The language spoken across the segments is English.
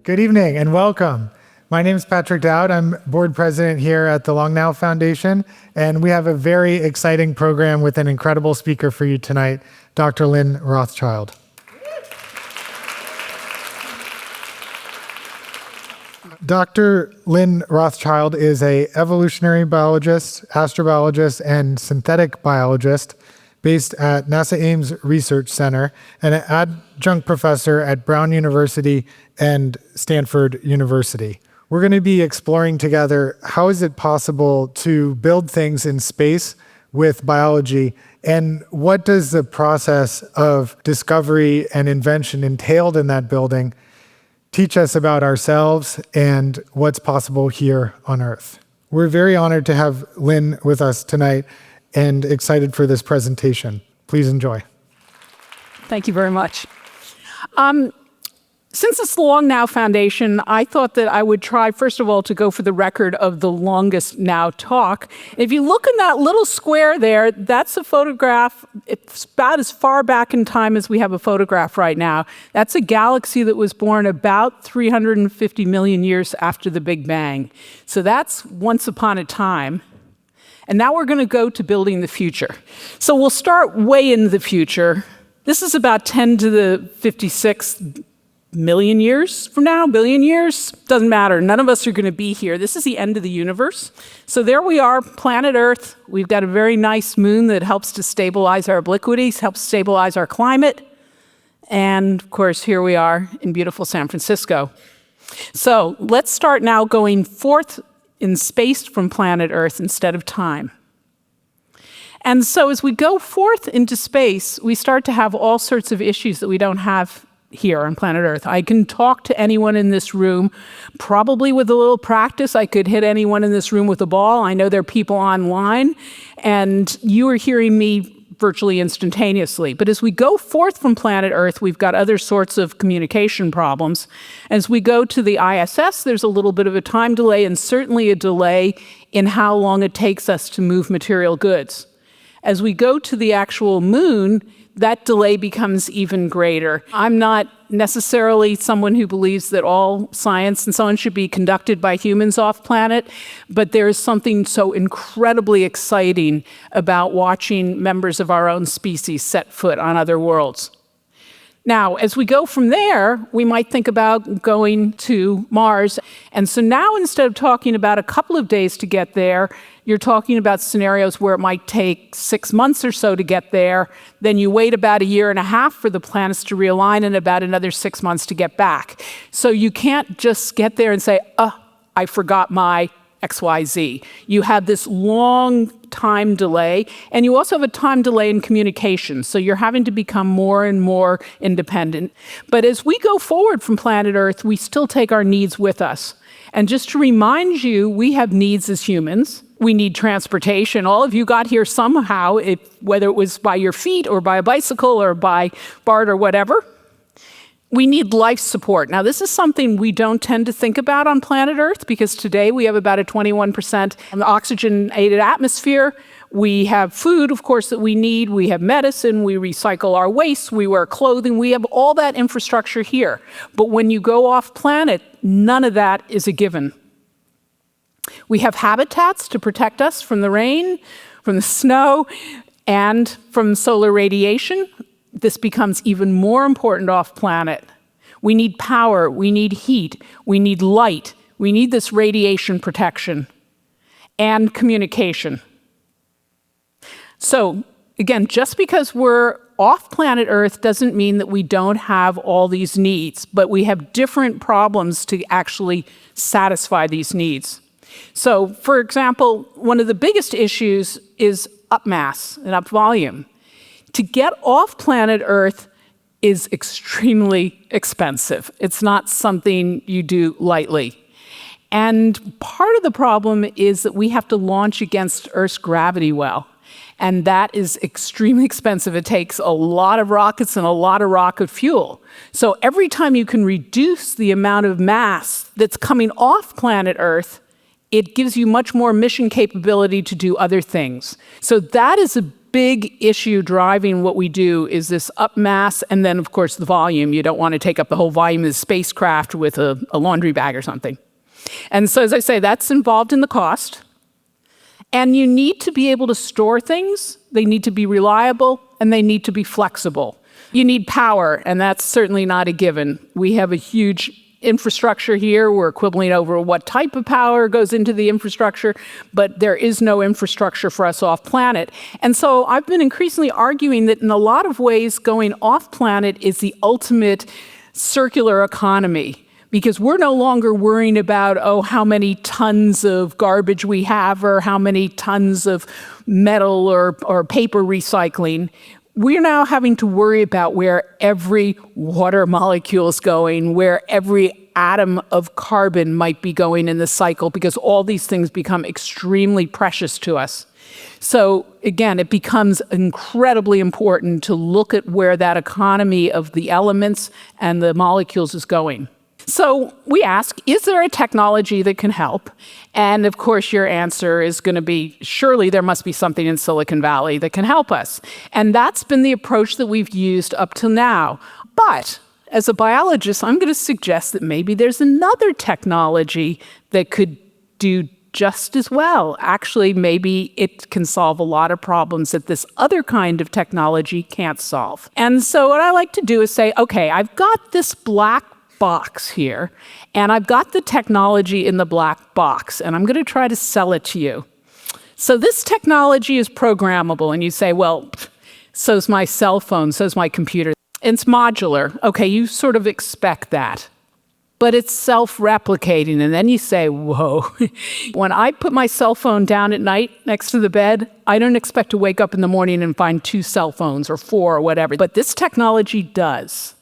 Good evening and welcome. My name is Patrick Dowd. I'm board president here at the Long Now Foundation, and we have a very exciting program with an incredible speaker for you tonight, Dr. Lynn Rothschild. Dr. Lynn Rothschild is an evolutionary biologist, astrobiologist, and synthetic biologist based at NASA Ames Research Center and an adjunct professor at Brown University and Stanford University. We're going to be exploring together how is it possible to build things in space with biology, and what does the process of discovery and invention entailed in that building teach us about ourselves and what's possible here on Earth. We're very honored to have Lynn with us tonight and excited for this presentation. Please enjoy. Thank you very much. Since it's the Long Now Foundation, I thought that I would try, first of all, to go for the record of the longest now talk. If you look in that little square there, that's a photograph. It's about as far back in time as we have a photograph right now. That's a galaxy that was born about 350 million years after the Big Bang. So that's once upon a time. And now we're going to go to building the future. So we'll start way in the future. This is about 10 to the 56 million years from now, billion years, doesn't matter. None of us are going to be here. This is the end of the universe. So there we are, planet Earth. We've got a very nice moon that helps to stabilize our obliquities, helps stabilize our climate. And of course, here we are in beautiful San Francisco. So let's start now going forth in space from planet Earth instead of time. And so as we go forth into space, we start to have all sorts of issues that we don't have here on planet Earth. I can talk to anyone in this room, probably with a little practice. I could hit anyone in this room with a ball. I know there are people online, and you are hearing me virtually instantaneously. But as we go forth from planet Earth, we've got other sorts of communication problems. As we go to the ISS, there's a little bit of a time delay, and certainly a delay in how long it takes us to move material goods. As we go to the actual moon, that delay becomes even greater. I'm not necessarily someone who believes that all science and so on should be conducted by humans off planet, but there is something so incredibly exciting about watching members of our own species set foot on other worlds. Now, as we go from there, we might think about going to Mars. And so now, instead of talking about a couple of days to get there, you're talking about scenarios where it might take 6 months or so to get there. Then you wait about 1.5 years for the planets to realign and about another 6 months to get back. So you can't just get there and say, I forgot my XYZ. You have this long time delay, and you also have a time delay in communication. So you're having to become more and more independent. But as we go forward from planet Earth, we still take our needs with us. And just to remind you, we have needs as humans. We need transportation. All of you got here somehow, whether it was by your feet or by a bicycle or by BART or whatever. We need life support. Now, this is something we don't tend to think about on planet Earth because today we have about a 21% oxygenated atmosphere. We have food, of course, that we need. We have medicine. We recycle our waste. We wear clothing. We have all that infrastructure here. But when you go off planet, none of that is a given. We have habitats to protect us from the rain, from the snow, and from solar radiation. This becomes even more important off planet. We need power, we need heat, we need light, we need this radiation protection and communication. So again, just because we're off planet Earth doesn't mean that we don't have all these needs, but we have different problems to actually satisfy these needs. So for example, one of the biggest issues is up mass and up volume. To get off planet Earth is extremely expensive. It's not something you do lightly. And part of the problem is that we have to launch against Earth's gravity well. And that is extremely expensive. It takes a lot of rockets and a lot of rocket fuel. So every time you can reduce the amount of mass that's coming off planet Earth, it gives you much more mission capability to do other things. So that is a big issue driving what we do is this up mass and then, of course, the volume. You don't want to take up the whole volume of the spacecraft with a laundry bag or something. And so, as I say, that's involved in the cost. And you need to be able to store things. They need to be reliable, and they need to be flexible. You need power, and that's certainly not a given. We have a huge infrastructure here. We're quibbling over what type of power goes into the infrastructure, but there is no infrastructure for us off planet. And so I've been increasingly arguing that in a lot of ways, going off planet is the ultimate circular economy, because we're no longer worrying about, how many tons of garbage we have or how many tons of metal or paper recycling. We're now having to worry about where every water molecule is going, where every atom of carbon might be going in the cycle, because all these things become extremely precious to us. So again, it becomes incredibly important to look at where that economy of the elements and the molecules is going. So we ask, is there a technology that can help? And of course, your answer is going to be, surely there must be something in Silicon Valley that can help us. And that's been the approach that we've used up till now. But as a biologist, I'm going to suggest that maybe there's another technology that could do just as well. Actually, maybe it can solve a lot of problems that this other kind of technology can't solve. And so what I like to do is say, okay, I've got this black box here, and I've got the technology in the black box, and I'm going to try to sell it to you. So this technology is programmable, and you say, well, so's my cell phone, so's my computer. It's modular. Okay, you sort of expect that. But it's self-replicating, and then you say, whoa. When I put my cell phone down at night next to the bed, I don't expect to wake up in the morning and find 2 cell phones or 4 or whatever. But this technology does.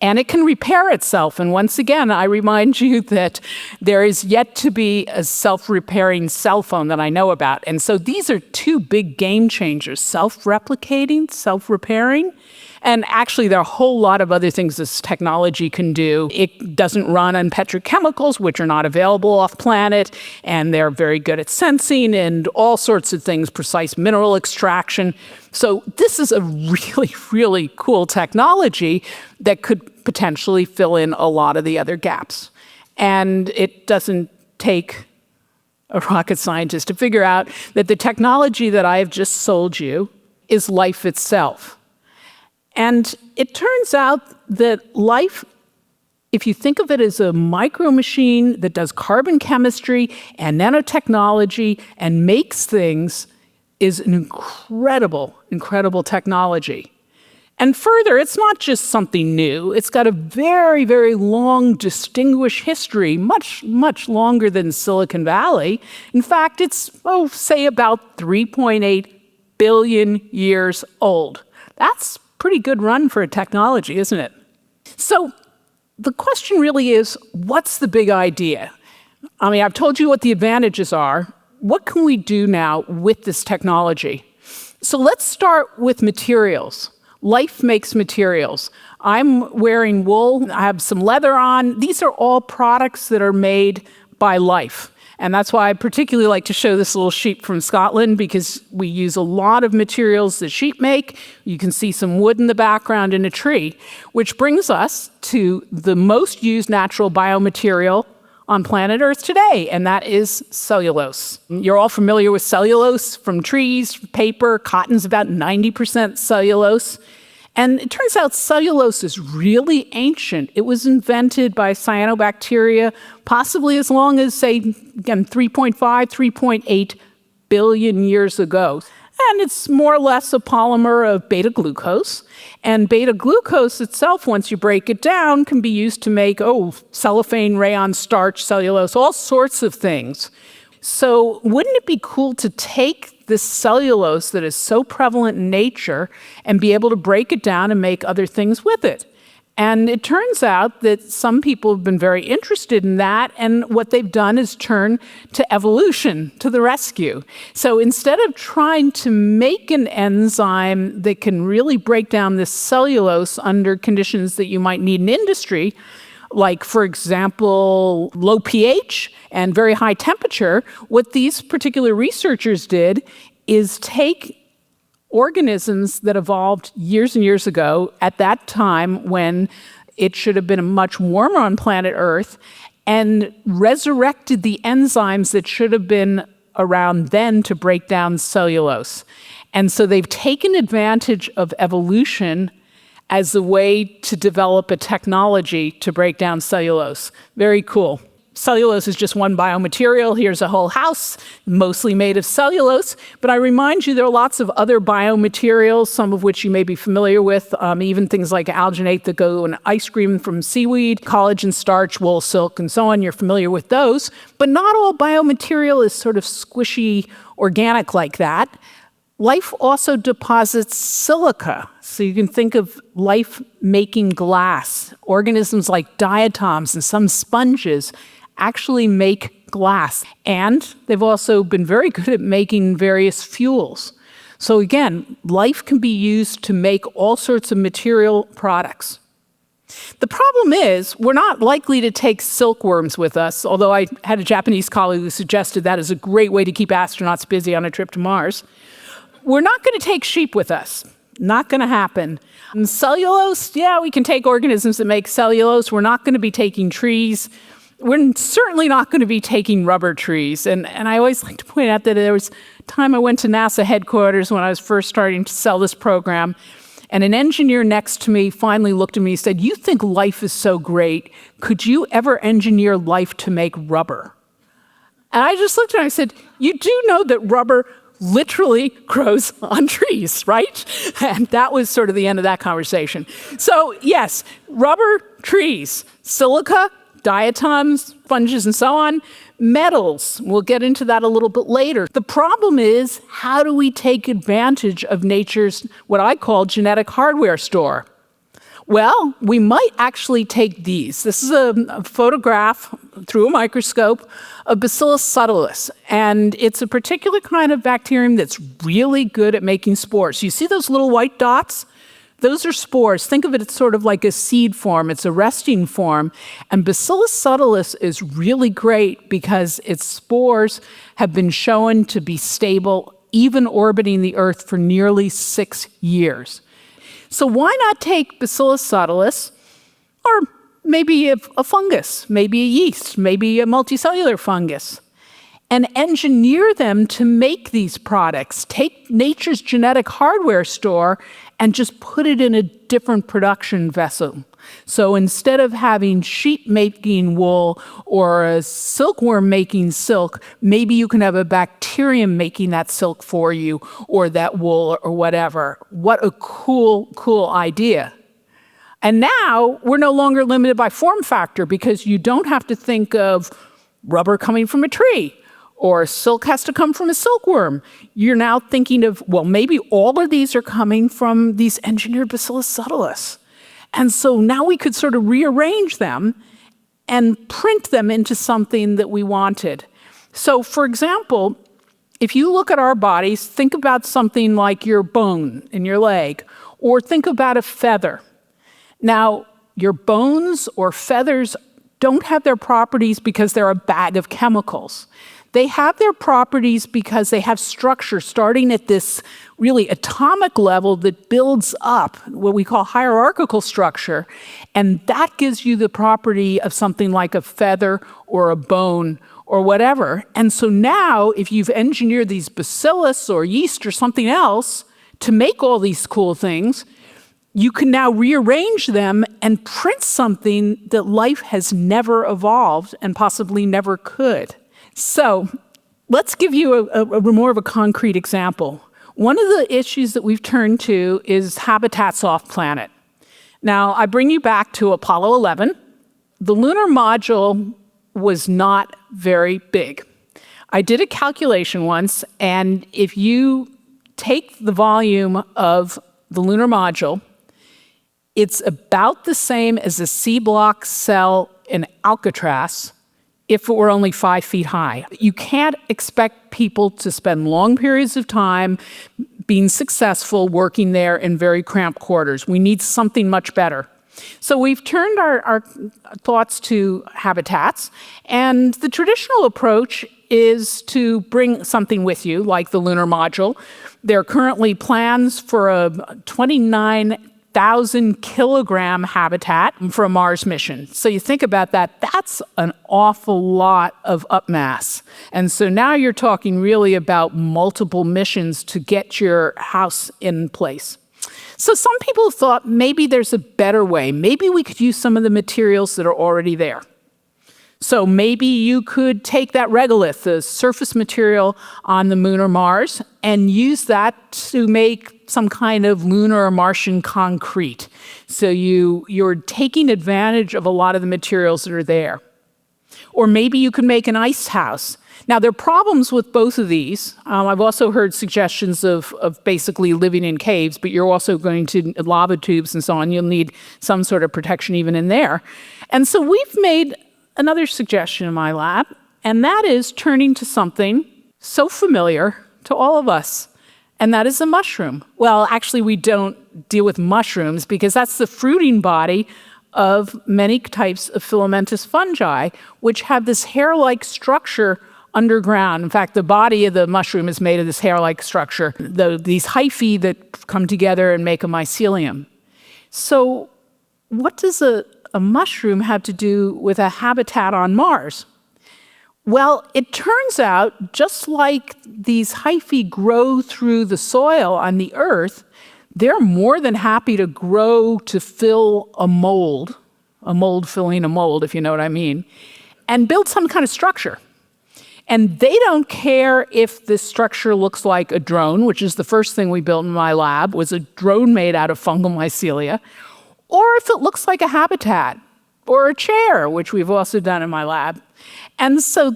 And it can repair itself. And once again, I remind you that there is yet to be a self-repairing cell phone that I know about. And so these are 2 big game changers, self-replicating, self-repairing. And actually, there are a whole lot of other things this technology can do. It doesn't run on petrochemicals, which are not available off planet, and they're very good at sensing and all sorts of things, precise mineral extraction. So this is a really, really cool technology that could potentially fill in a lot of the other gaps. And it doesn't take a rocket scientist to figure out that the technology that I have just sold you is life itself. And it turns out that life, if you think of it as a micromachine that does carbon chemistry and nanotechnology and makes things, is an incredible, incredible technology. And further, it's not just something new. It's got a very, very long, distinguished history, much, much longer than Silicon Valley. In fact, it's, say about 3.8 billion years old. That's pretty good run for a technology, isn't it? So the question really is, what's the big idea? I mean, I've told you what the advantages are. What can we do now with this technology? So let's start with materials. Life makes materials. I'm wearing wool. I have some leather on. These are all products that are made by life. And that's why I particularly like to show this little sheep from Scotland, because we use a lot of materials that sheep make. You can see some wood in the background and a tree, which brings us to the most used natural biomaterial on planet Earth today, and that is cellulose. You're all familiar with cellulose from trees, paper. Cotton's about 90% cellulose. And it turns out cellulose is really ancient. It was invented by cyanobacteria, possibly as long as, say, again, 3.5, 3.8 billion years ago. And it's more or less a polymer of beta-glucose. And beta-glucose itself, once you break it down, can be used to make, cellophane, rayon, starch, cellulose, all sorts of things. So wouldn't it be cool to take this cellulose that is so prevalent in nature and be able to break it down and make other things with it? And it turns out that some people have been very interested in that, and what they've done is turn to evolution to the rescue. So instead of trying to make an enzyme that can really break down this cellulose under conditions that you might need in industry, like, for example, low pH and very high temperature, what these particular researchers did is take organisms that evolved years and years ago at that time when it should have been much warmer on planet Earth, and resurrected the enzymes that should have been around then to break down cellulose. And so they've taken advantage of evolution as a way to develop a technology to break down cellulose. Very cool. Cellulose is just one biomaterial. Here's a whole house, mostly made of cellulose. But I remind you, there are lots of other biomaterials, some of which you may be familiar with, even things like alginate that go in ice cream from seaweed, collagen, starch, wool, silk, and so on. You're familiar with those. But not all biomaterial is sort of squishy, organic like that. Life also deposits silica. So you can think of life making glass. Organisms like diatoms and some sponges actually make glass. And they've also been very good at making various fuels. So again, life can be used to make all sorts of material products. The problem is, we're not likely to take silkworms with us, although I had a Japanese colleague who suggested that is a great way to keep astronauts busy on a trip to Mars. We're not going to take sheep with us. Not going to happen. And cellulose, yeah, we can take organisms that make cellulose. We're not going to be taking trees. We're certainly not going to be taking rubber trees. And I always like to point out that there was a time I went to NASA headquarters when I was first starting to sell this program, and an engineer next to me finally looked at me and said, "You think life is so great. Could you ever engineer life to make rubber?" And I just looked at him and I said, "You do know that rubber literally grows on trees, right?" And that was sort of the end of that conversation. So yes, rubber, trees, silica, diatoms, fungi, and so on, metals. We'll get into that a little bit later. The problem is, how do we take advantage of nature's, what I call, genetic hardware store? Well, we might actually take these. This is a photograph through a microscope of Bacillus subtilis, and it's a particular kind of bacterium that's really good at making spores. You see those little white dots? Those are spores. Think of it as sort of like a seed form. It's a resting form. And Bacillus subtilis is really great because its spores have been shown to be stable, even orbiting the Earth for nearly 6 years. So why not take Bacillus subtilis, or maybe a fungus, maybe a yeast, maybe a multicellular fungus, and engineer them to make these products? Take nature's genetic hardware store and just put it in a different production vessel. So instead of having sheep making wool or a silkworm making silk, maybe you can have a bacterium making that silk for you, or that wool, or whatever. What a cool, cool idea. And now we're no longer limited by form factor, because you don't have to think of rubber coming from a tree, or silk has to come from a silkworm. You're now thinking of, well, maybe all of these are coming from these engineered Bacillus subtilis. And so now we could sort of rearrange them and print them into something that we wanted. So for example, if you look at our bodies, think about something like your bone in your leg, or think about a feather. Now, your bones or feathers don't have their properties because they're a bag of chemicals. They have their properties because they have structure starting at this really atomic level that builds up, what we call hierarchical structure, and that gives you the property of something like a feather or a bone or whatever. And so now, if you've engineered these bacillus or yeast or something else to make all these cool things, you can now rearrange them and print something that life has never evolved and possibly never could. So let's give you a more of a concrete example. One of the issues that we've turned to is habitats off-planet. Now, I bring you back to Apollo 11. The lunar module was not very big. I did a calculation once, and if you take the volume of the lunar module, it's about the same as a C-block cell in Alcatraz if it were only 5 feet high. You can't expect people to spend long periods of time being successful working there in very cramped quarters. We need something much better. So we've turned our thoughts to habitats, and the traditional approach is to bring something with you, like the lunar module. There are currently plans for a 29,000 kilogram habitat for a Mars mission. So you think about that, that's an awful lot of upmass. And so now you're talking really about multiple missions to get your house in place. So some people thought maybe there's a better way. Maybe we could use some of the materials that are already there. So maybe you could take that regolith, the surface material on the moon or Mars, and use that to make some kind of lunar or Martian concrete. So you're taking advantage of a lot of the materials that are there. Or maybe you could make an ice house. Now, there are problems with both of these. I've also heard suggestions of basically living in caves, but you're also going to lava tubes and so on. You'll need some sort of protection even in there. And so we've made another suggestion in my lab, and that is turning to something so familiar to all of us, and that is a mushroom. Well, actually, we don't deal with mushrooms because that's the fruiting body of many types of filamentous fungi, which have this hair-like structure underground. In fact, the body of the mushroom is made of this hair-like structure, these hyphae that come together and make a mycelium. So what does a mushroom have to do with a habitat on Mars? Well, it turns out, just like these hyphae grow through the soil on the Earth, they're more than happy to grow to fill a mold filling a mold, if you know what I mean, and build some kind of structure. And they don't care if this structure looks like a drone, which is the first thing we built in my lab, was a drone made out of fungal mycelia, or if it looks like a habitat, or a chair, which we've also done in my lab. And so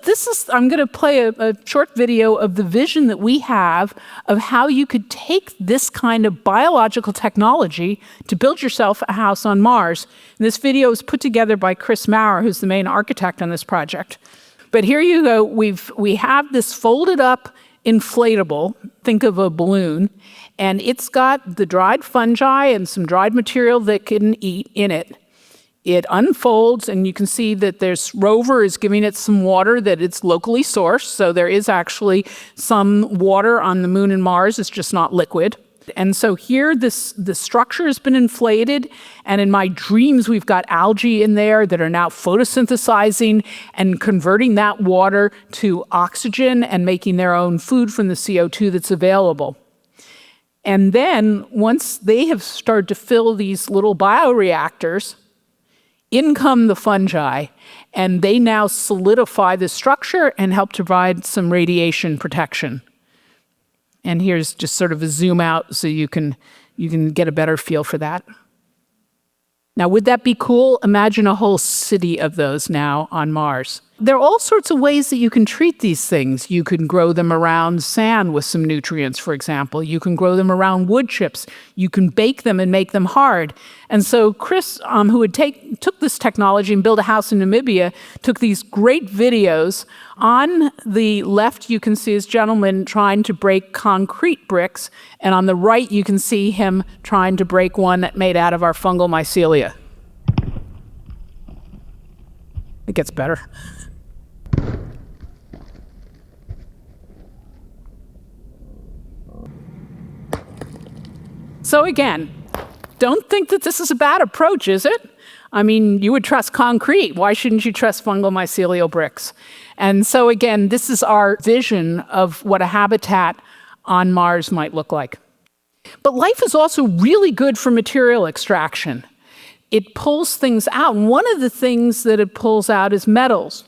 I'm going to play a short video of the vision that we have of how you could take this kind of biological technology to build yourself a house on Mars. And this video was put together by Chris Maurer, who's the main architect on this project. But here you go. We have this folded up inflatable, think of a balloon, and it's got the dried fungi and some dried material that can eat in it. It unfolds, and you can see that this rover is giving it some water that it's locally sourced, so there is actually some water on the moon and Mars, it's just not liquid. And so here, the structure has been inflated, and in my dreams, we've got algae in there that are now photosynthesizing and converting that water to oxygen and making their own food from the CO2 that's available. And then, once they have started to fill these little bioreactors, in come the fungi, and they now solidify the structure and help to provide some radiation protection. And here's just sort of a zoom out so you can get a better feel for that. Now, would that be cool? Imagine a whole city of those now on Mars. There are all sorts of ways that you can treat these things. You can grow them around sand with some nutrients, for example. You can grow them around wood chips. You can bake them and make them hard. And so Chris, who took this technology and built a house in Namibia, took these great videos. On the left, you can see this gentleman trying to break concrete bricks. And on the right, you can see him trying to break one made out of our fungal mycelia. It gets better. So again, don't think that this is a bad approach, is it? I mean, you would trust concrete. Why shouldn't you trust fungal mycelial bricks? And so again, this is our vision of what a habitat on Mars might look like. But life is also really good for material extraction. It pulls things out. And one of the things that it pulls out is metals.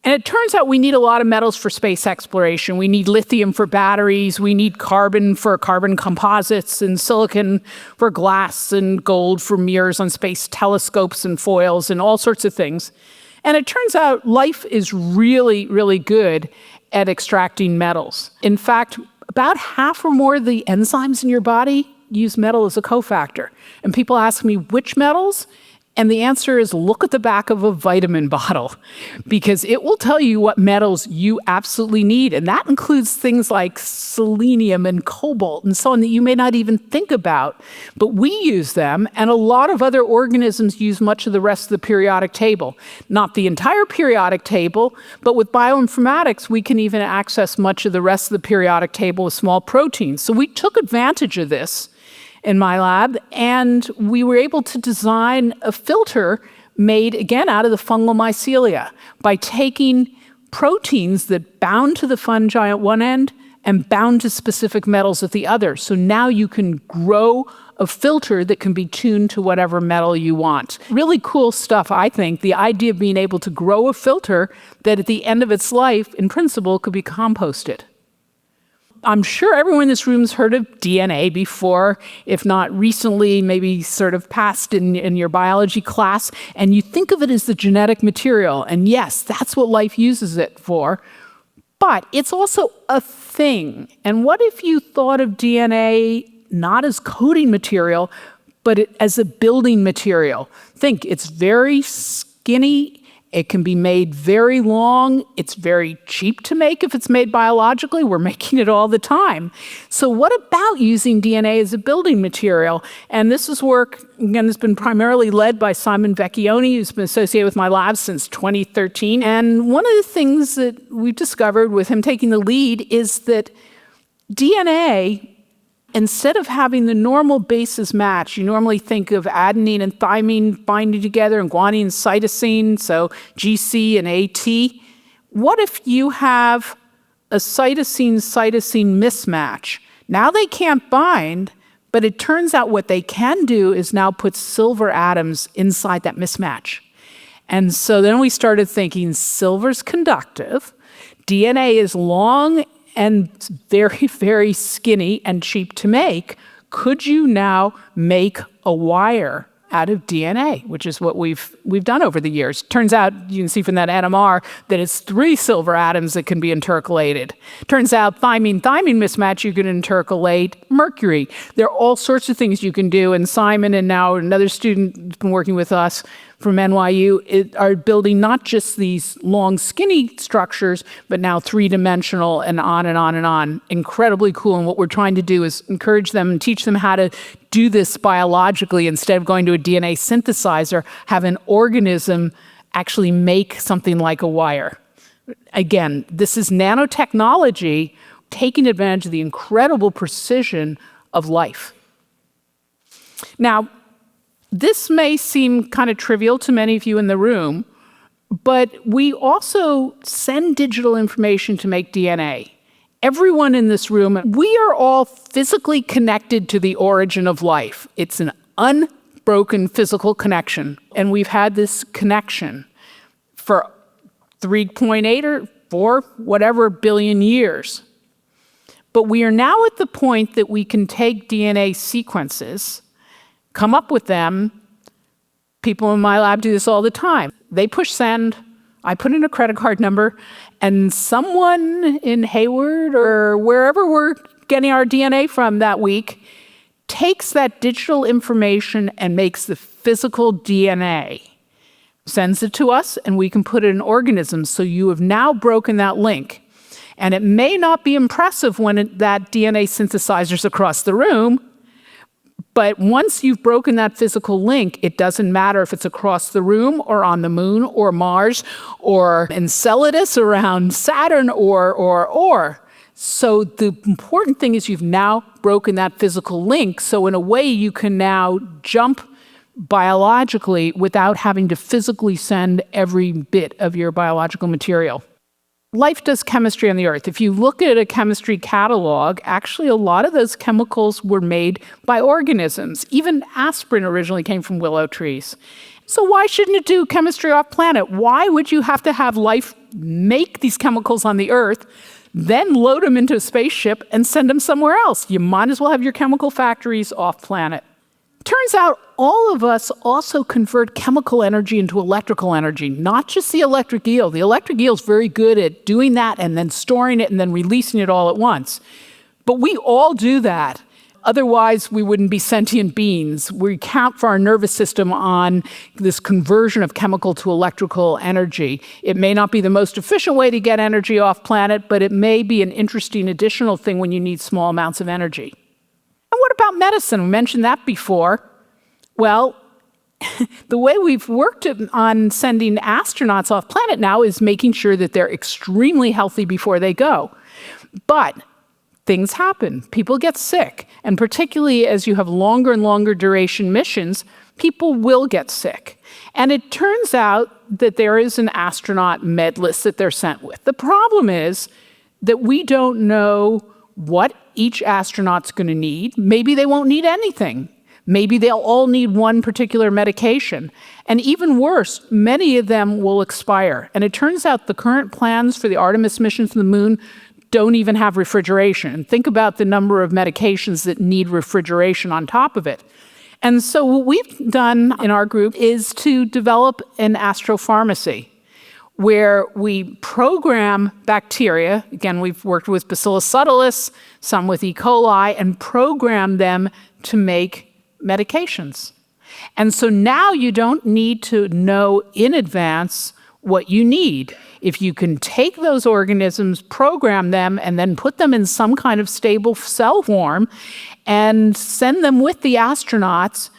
And it turns out we need a lot of metals for space exploration. We need lithium for batteries. We need carbon for carbon composites, and silicon for glass, and gold for mirrors on space telescopes and foils and all sorts of things. And it turns out life is really, really good at extracting metals. In fact, about half or more of the enzymes in your body use metal as a cofactor. And people ask me, which metals? And the answer is look at the back of a vitamin bottle because it will tell you what metals you absolutely need. And that includes things like selenium and cobalt and so on that you may not even think about. But we use them, and a lot of other organisms use much of the rest of the periodic table. Not the entire periodic table, but with bioinformatics, we can even access much of the rest of the periodic table with small proteins. So we took advantage of this in my lab, and we were able to design a filter made, again, out of the fungal mycelia by taking proteins that bound to the fungi at one end and bound to specific metals at the other. So now you can grow a filter that can be tuned to whatever metal you want. Really cool stuff, I think. The idea of being able to grow a filter that at the end of its life, in principle, could be composted. I'm sure everyone in this room has heard of DNA before, if not recently, maybe sort of past in your biology class, and you think of it as the genetic material. And yes, that's what life uses it for, but it's also a thing. And what if you thought of DNA not as coding material, but as a building material? Think, it's very skinny. It can be made very long. It's very cheap to make if it's made biologically. We're making it all the time. So what about using DNA as a building material? And this is work, again, that's been primarily led by Simon Vecchione, who's been associated with my lab since 2013. And one of the things that we've discovered with him taking the lead is that DNA, instead of having the normal bases match, you normally think of adenine and thymine binding together and guanine and cytosine, so GC and AT. What if you have a cytosine-cytosine mismatch? Now they can't bind, but it turns out what they can do is now put silver atoms inside that mismatch. And so then we started thinking silver's conductive, DNA is long and very, very skinny and cheap to make. Could you now make a wire out of DNA, which is what we've done over the years? Turns out, you can see from that NMR, that it's 3 silver atoms that can be intercalated. Turns out thymine mismatch, you can intercalate mercury. There are all sorts of things you can do, and Simon and now another student who's been working with us from NYU are building not just these long, skinny structures, but now 3-dimensional and on and on and on. Incredibly cool. And what we're trying to do is encourage them and teach them how to do this biologically instead of going to a DNA synthesizer, have an organism actually make something like a wire. Again, this is nanotechnology taking advantage of the incredible precision of life. Now, this may seem kind of trivial to many of you in the room, but we also send digital information to make DNA. Everyone in this room, we are all physically connected to the origin of life. It's an unbroken physical connection, and we've had this connection for 3.8 or 4, whatever billion years. But we are now at the point that we can take DNA sequences, come up with them. People in my lab do this all the time. They push send, I put in a credit card number, and someone in Hayward or wherever we're getting our DNA from that week takes that digital information and makes the physical DNA, sends it to us, and we can put it in organisms. So you have now broken that link. And it may not be impressive when that DNA synthesizer's across the room, but once you've broken that physical link, it doesn't matter if it's across the room or on the moon or Mars or Enceladus around Saturn or. So the important thing is you've now broken that physical link. So in a way, you can now jump biologically without having to physically send every bit of your biological material. Life does chemistry on the Earth. If you look at a chemistry catalog, actually a lot of those chemicals were made by organisms. Even aspirin originally came from willow trees. So why shouldn't it do chemistry off planet? Why would you have to have life make these chemicals on the Earth, then load them into a spaceship and send them somewhere else? You might as well have your chemical factories off planet. Turns out all of us also convert chemical energy into electrical energy, not just the electric eel. The electric eel is very good at doing that and then storing it and then releasing it all at once. But we all do that. Otherwise, we wouldn't be sentient beings. We count for our nervous system on this conversion of chemical to electrical energy. It may not be the most efficient way to get energy off planet, but it may be an interesting additional thing when you need small amounts of energy. And what about medicine? We mentioned that before. Well, the way we've worked on sending astronauts off planet now is making sure that they're extremely healthy before they go. But things happen. People get sick. And particularly as you have longer and longer duration missions, people will get sick. And it turns out that there is an astronaut med list that they're sent with. The problem is that we don't know what each astronaut's going to need. Maybe they won't need anything. Maybe they'll all need one particular medication. And even worse, many of them will expire. And it turns out the current plans for the Artemis mission to the moon don't even have refrigeration. And think about the number of medications that need refrigeration on top of it. And so what we've done in our group is to develop an astropharmacy where we program bacteria. Again, we've worked with Bacillus subtilis, some with E. coli, and program them to make medications. And so now you don't need to know in advance what you need. If you can take those organisms, program them, and then put them in some kind of stable cell form and send them with the astronauts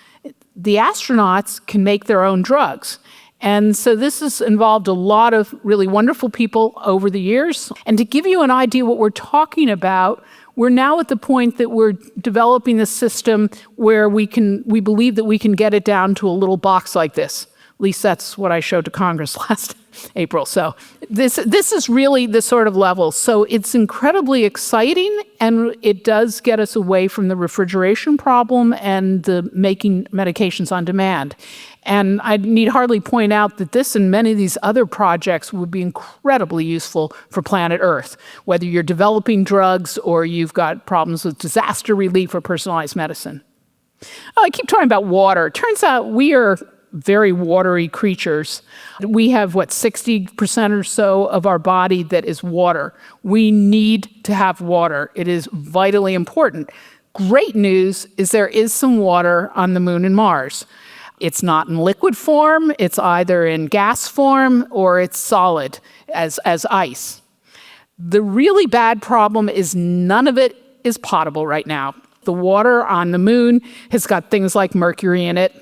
can make their own drugs. And so this has involved a lot of really wonderful people over the years. And to give you an idea what we're talking about, we're now at the point that we're developing a system where we believe that we can get it down to a little box like this. At least that's what I showed to Congress last April. So this is really the sort of level. So it's incredibly exciting, and it does get us away from the refrigeration problem and the making medications on demand. And I need hardly point out that this and many of these other projects would be incredibly useful for planet Earth, whether you're developing drugs or you've got problems with disaster relief or personalized medicine. Oh, I keep talking about water. It turns out we are very watery creatures. We have, 60% or so of our body that is water. We need to have water. It is vitally important. Great news is there is some water on the moon and Mars. It's not in liquid form, it's either in gas form, or it's solid as ice. The really bad problem is none of it is potable right now. The water on the moon has got things like mercury in it,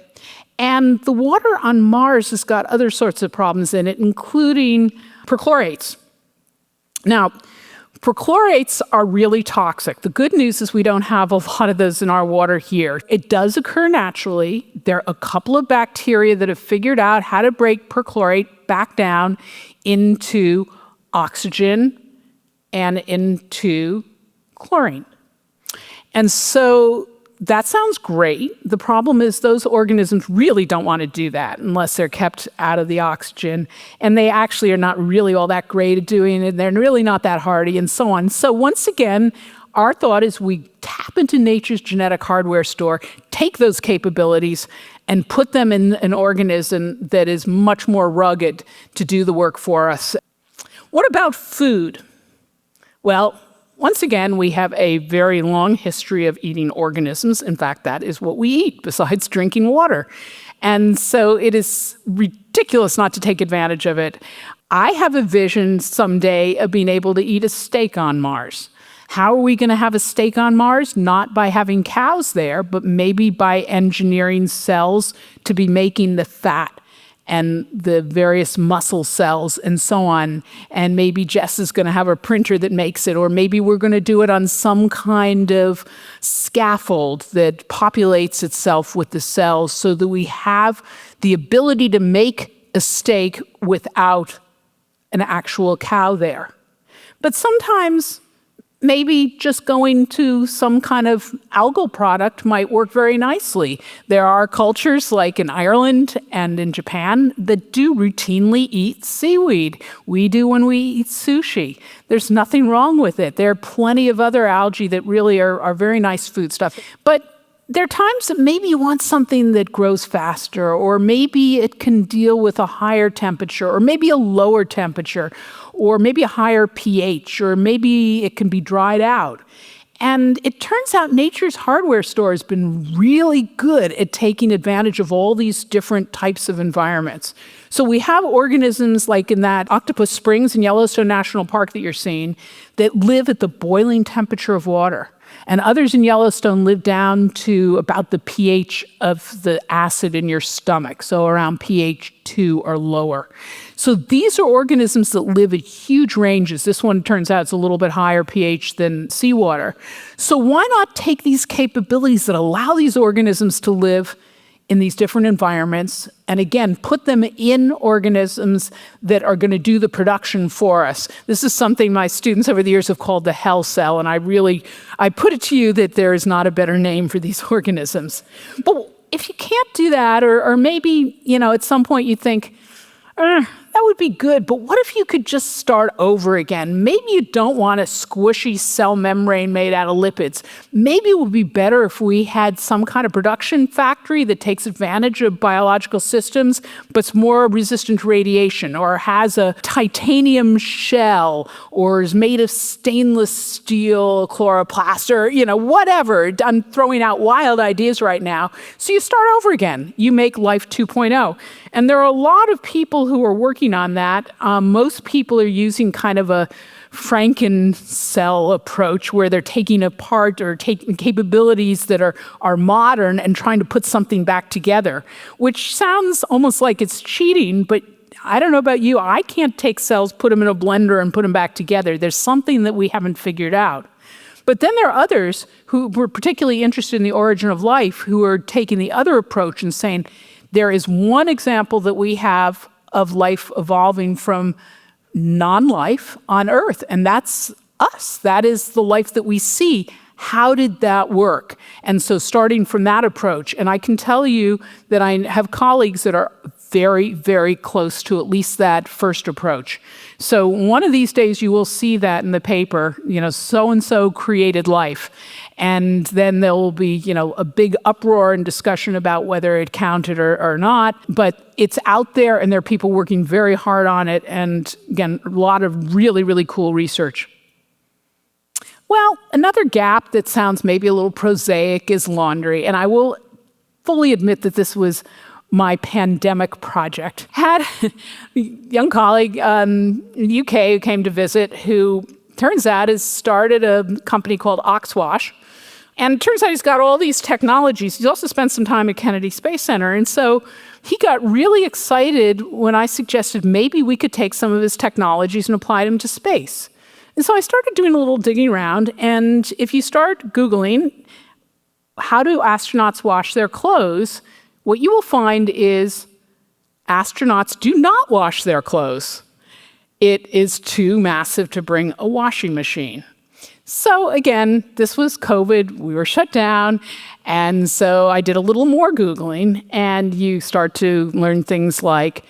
and the water on Mars has got other sorts of problems in it, including perchlorates. Now, perchlorates are really toxic. The good news is we don't have a lot of those in our water here. It does occur naturally. There are a couple of bacteria that have figured out how to break perchlorate back down into oxygen and into chlorine. And so that sounds great. The problem is those organisms really don't want to do that unless they're kept out of the oxygen. And they actually are not really all that great at doing it. They're really not that hardy and so on. So once again, our thought is we tap into nature's genetic hardware store, take those capabilities, and put them in an organism that is much more rugged to do the work for us. What about food? Well, once again, we have a very long history of eating organisms. In fact, that is what we eat, besides drinking water. And so it is ridiculous not to take advantage of it. I have a vision someday of being able to eat a steak on Mars. How are we going to have a steak on Mars? Not by having cows there, but maybe by engineering cells to be making the fat and the various muscle cells and so on. And maybe Jess is going to have a printer that makes it, or maybe we're going to do it on some kind of scaffold that populates itself with the cells so that we have the ability to make a steak without an actual cow there. But sometimes maybe just going to some kind of algal product might work very nicely. There are cultures like in Ireland and in Japan that do routinely eat seaweed. We do when we eat sushi. There's nothing wrong with it. There are plenty of other algae that really are very nice food stuff. But there are times that maybe you want something that grows faster, or maybe it can deal with a higher temperature, or maybe a lower temperature, or maybe a higher pH, or maybe it can be dried out. And it turns out nature's hardware store has been really good at taking advantage of all these different types of environments. So we have organisms like in that Octopus Springs in Yellowstone National Park that you're seeing that live at the boiling temperature of water. And others in Yellowstone live down to about the pH of the acid in your stomach, so around pH 2 or lower. So these are organisms that live at huge ranges. This one turns out it's a little bit higher pH than seawater. So why not take these capabilities that allow these organisms to live in these different environments, and again, put them in organisms that are going to do the production for us. This is something my students over the years have called the hell cell, and I put it to you that there is not a better name for these organisms. But if you can't do that, or maybe, at some point you think, that would be good, but what if you could just start over again? Maybe you don't want a squishy cell membrane made out of lipids. Maybe it would be better if we had some kind of production factory that takes advantage of biological systems, but's more resistant to radiation, or has a titanium shell, or is made of stainless steel chloroplast, or whatever. I'm throwing out wild ideas right now. So you start over again. You make life 2.0. And there are a lot of people who are working on that. Most people are using kind of a Franken-cell approach where they're taking apart or taking capabilities that are modern and trying to put something back together, which sounds almost like it's cheating, but I don't know about you. I can't take cells, put them in a blender, and put them back together. There's something that we haven't figured out. But then there are others who were particularly interested in the origin of life who are taking the other approach and saying, there is one example that we have of life evolving from non-life on Earth, and that's us. That is the life that we see. How did that work? And so starting from that approach, and I can tell you that I have colleagues that are very, very close to at least that first approach. So one of these days you will see that in the paper, so-and-so created life. And then there will be, a big uproar and discussion about whether it counted or not. But it's out there, and there are people working very hard on it. And again, a lot of really, really cool research. Well, another gap that sounds maybe a little prosaic is laundry. And I will fully admit that this was my pandemic project. Had a young colleague in the UK who came to visit who turns out has started a company called Oxwash. And it turns out he's got all these technologies. He's also spent some time at Kennedy Space Center. And so he got really excited when I suggested maybe we could take some of his technologies and apply them to space. And so I started doing a little digging around. And if you start Googling, how do astronauts wash their clothes, what you will find is astronauts do not wash their clothes. It is too massive to bring a washing machine. So again, this was COVID, we were shut down, and so I did a little more Googling, and you start to learn things like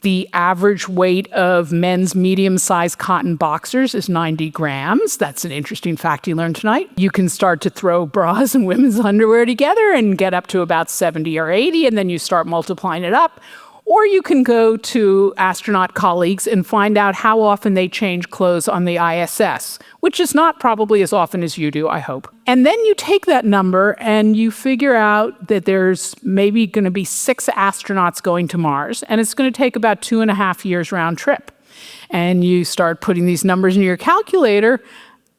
the average weight of men's medium-sized cotton boxers is 90 grams. That's an interesting fact you learned tonight. You can start to throw bras and women's underwear together and get up to about 70 or 80, and then you start multiplying it up. Or you can go to astronaut colleagues and find out how often they change clothes on the ISS, which is not probably as often as you do, I hope. And then you take that number and you figure out that there's maybe going to be 6 astronauts going to Mars, and it's going to take about 2.5 years round trip. And you start putting these numbers in your calculator,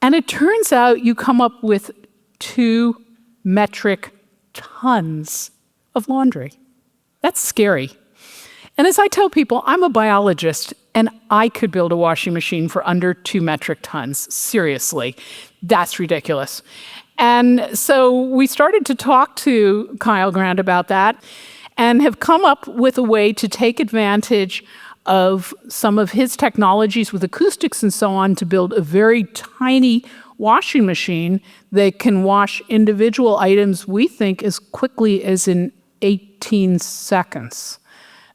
and it turns out you come up with 2 metric tons of laundry. That's scary. And as I tell people, I'm a biologist, and I could build a washing machine for under 2 metric tons. Seriously, that's ridiculous. And so we started to talk to Cowell Grant about that and have come up with a way to take advantage of some of his technologies with acoustics and so on to build a very tiny washing machine that can wash individual items, we think, as quickly as in 18 seconds.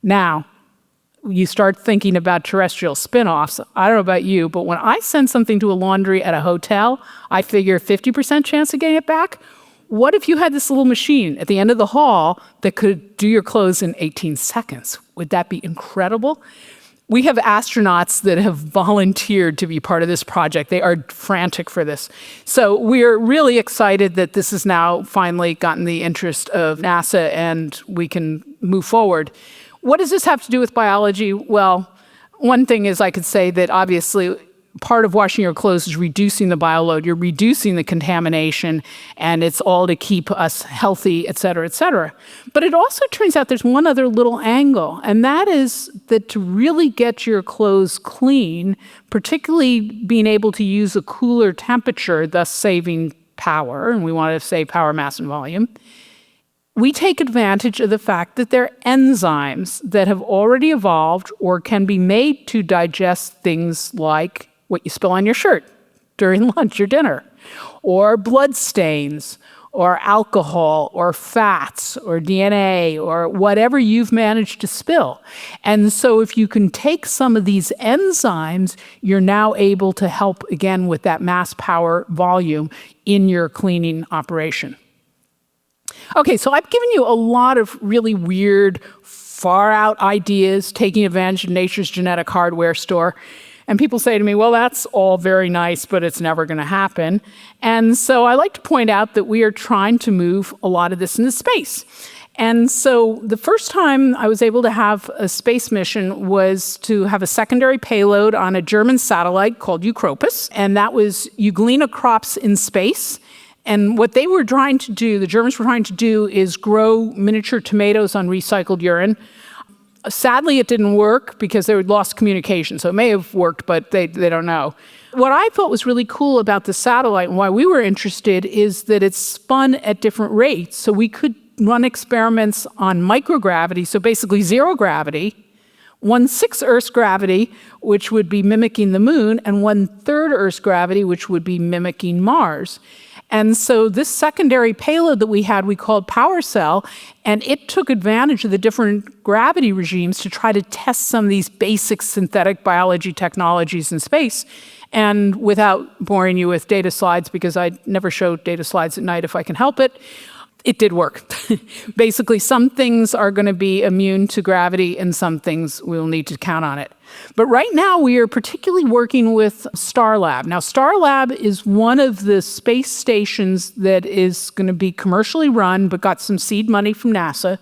Now, you start thinking about terrestrial spin-offs. I don't know about you, but when I send something to a laundry at a hotel, I figure 50% chance of getting it back. What if you had this little machine at the end of the hall that could do your clothes in 18 seconds? Would that be incredible? We have astronauts that have volunteered to be part of this project. They are frantic for this. So we're really excited that this has now finally gotten the interest of NASA and we can move forward. What does this have to do with biology? Well, one thing is I could say that obviously part of washing your clothes is reducing the bioload. You're reducing the contamination, and it's all to keep us healthy, et cetera, et cetera. But it also turns out there's one other little angle, and that is that to really get your clothes clean, particularly being able to use a cooler temperature, thus saving power, and we want to save power, mass, and volume, we take advantage of the fact that there are enzymes that have already evolved or can be made to digest things like what you spill on your shirt during lunch or dinner, or blood stains, or alcohol, or fats, or DNA, or whatever you've managed to spill. And so if you can take some of these enzymes, you're now able to help, again, with that mass, power, volume in your cleaning operation. Okay, so I've given you a lot of really weird, far-out ideas, taking advantage of nature's genetic hardware store. And people say to me, well, that's all very nice, but it's never going to happen. And so I like to point out that we are trying to move a lot of this into space. And so the first time I was able to have a space mission was to have a secondary payload on a German satellite called Eucropus. And that was Euglena crops in space. And what they were trying to do, the Germans were trying to do, is grow miniature tomatoes on recycled urine. Sadly, it didn't work because they had lost communication. So it may have worked, but they don't know. What I thought was really cool about the satellite and why we were interested is that it spun at different rates. So we could run experiments on microgravity, so basically zero gravity, 1/6 Earth's gravity, which would be mimicking the moon, and 1/3 Earth's gravity, which would be mimicking Mars. And so this secondary payload that we had, we called PowerCell, and it took advantage of the different gravity regimes to try to test some of these basic synthetic biology technologies in space. And without boring you with data slides, because I never show data slides at night if I can help it, it did work. Basically, some things are going to be immune to gravity and some things we'll need to count on it. But right now, we are particularly working with Starlab. Now, Starlab is one of the space stations that is going to be commercially run, but got some seed money from NASA.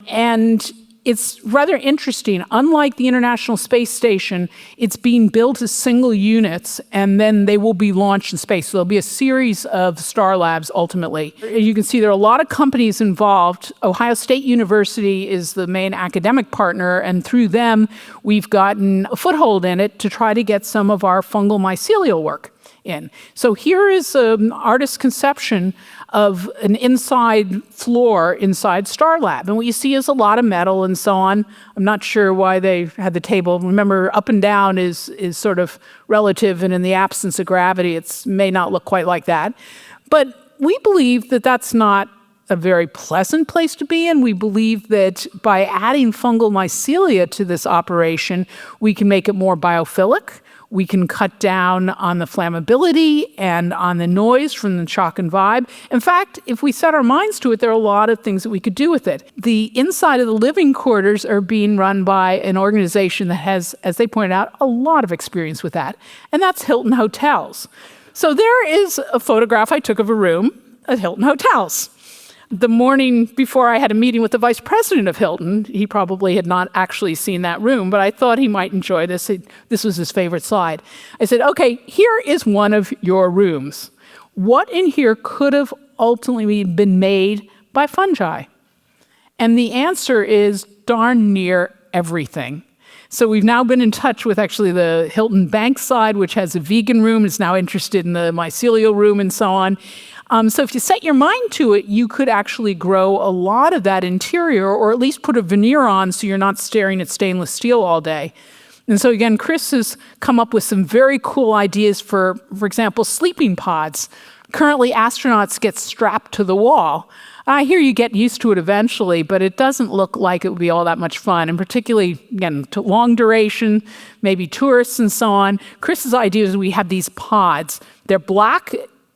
And it's rather interesting. Unlike the International Space Station, it's being built as single units, and then they will be launched in space. So there'll be a series of Starlabs ultimately. You can see there are a lot of companies involved. Ohio State University is the main academic partner, and through them, we've gotten a foothold in it to try to get some of our fungal mycelial work in. So here is an artist's conception of an inside floor inside Starlab. And what you see is a lot of metal and so on. I'm not sure why they had the table. Remember, up and down is sort of relative, and in the absence of gravity, it may not look quite like that. But we believe that that's not a very pleasant place to be in. We believe that by adding fungal mycelia to this operation, we can make it more biophilic. We can cut down on the flammability and on the noise from the shock and vibe. In fact, if we set our minds to it, there are a lot of things that we could do with it. The inside of the living quarters are being run by an organization that has, as they pointed out, a lot of experience with that, and that's Hilton Hotels. So there is a photograph I took of a room at Hilton Hotels. The morning before I had a meeting with the vice president of Hilton, he probably had not actually seen that room, but I thought he might enjoy this. This was his favorite slide. I said, okay, here is one of your rooms. What in here could have ultimately been made by fungi? And the answer is darn near everything. So we've now been in touch with actually the Hilton Bankside, which has a vegan room, is now interested in the mycelial room and so on. So if you set your mind to it, you could actually grow a lot of that interior, or at least put a veneer on so you're not staring at stainless steel all day. And so again, Chris has come up with some very cool ideas for example, sleeping pods. Currently, astronauts get strapped to the wall. I hear you get used to it eventually, but it doesn't look like it would be all that much fun, and particularly, again, to long duration, maybe tourists and so on. Chris's idea is we have these pods. They're black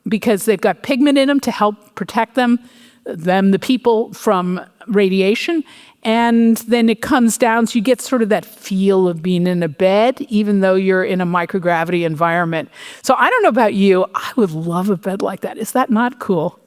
because they've got pigment in them to help protect them. the people from radiation. And then it comes down, so you get sort of that feel of being in a bed, even though you're in a microgravity environment. So I don't know about you, I would love a bed like that. Is that not cool?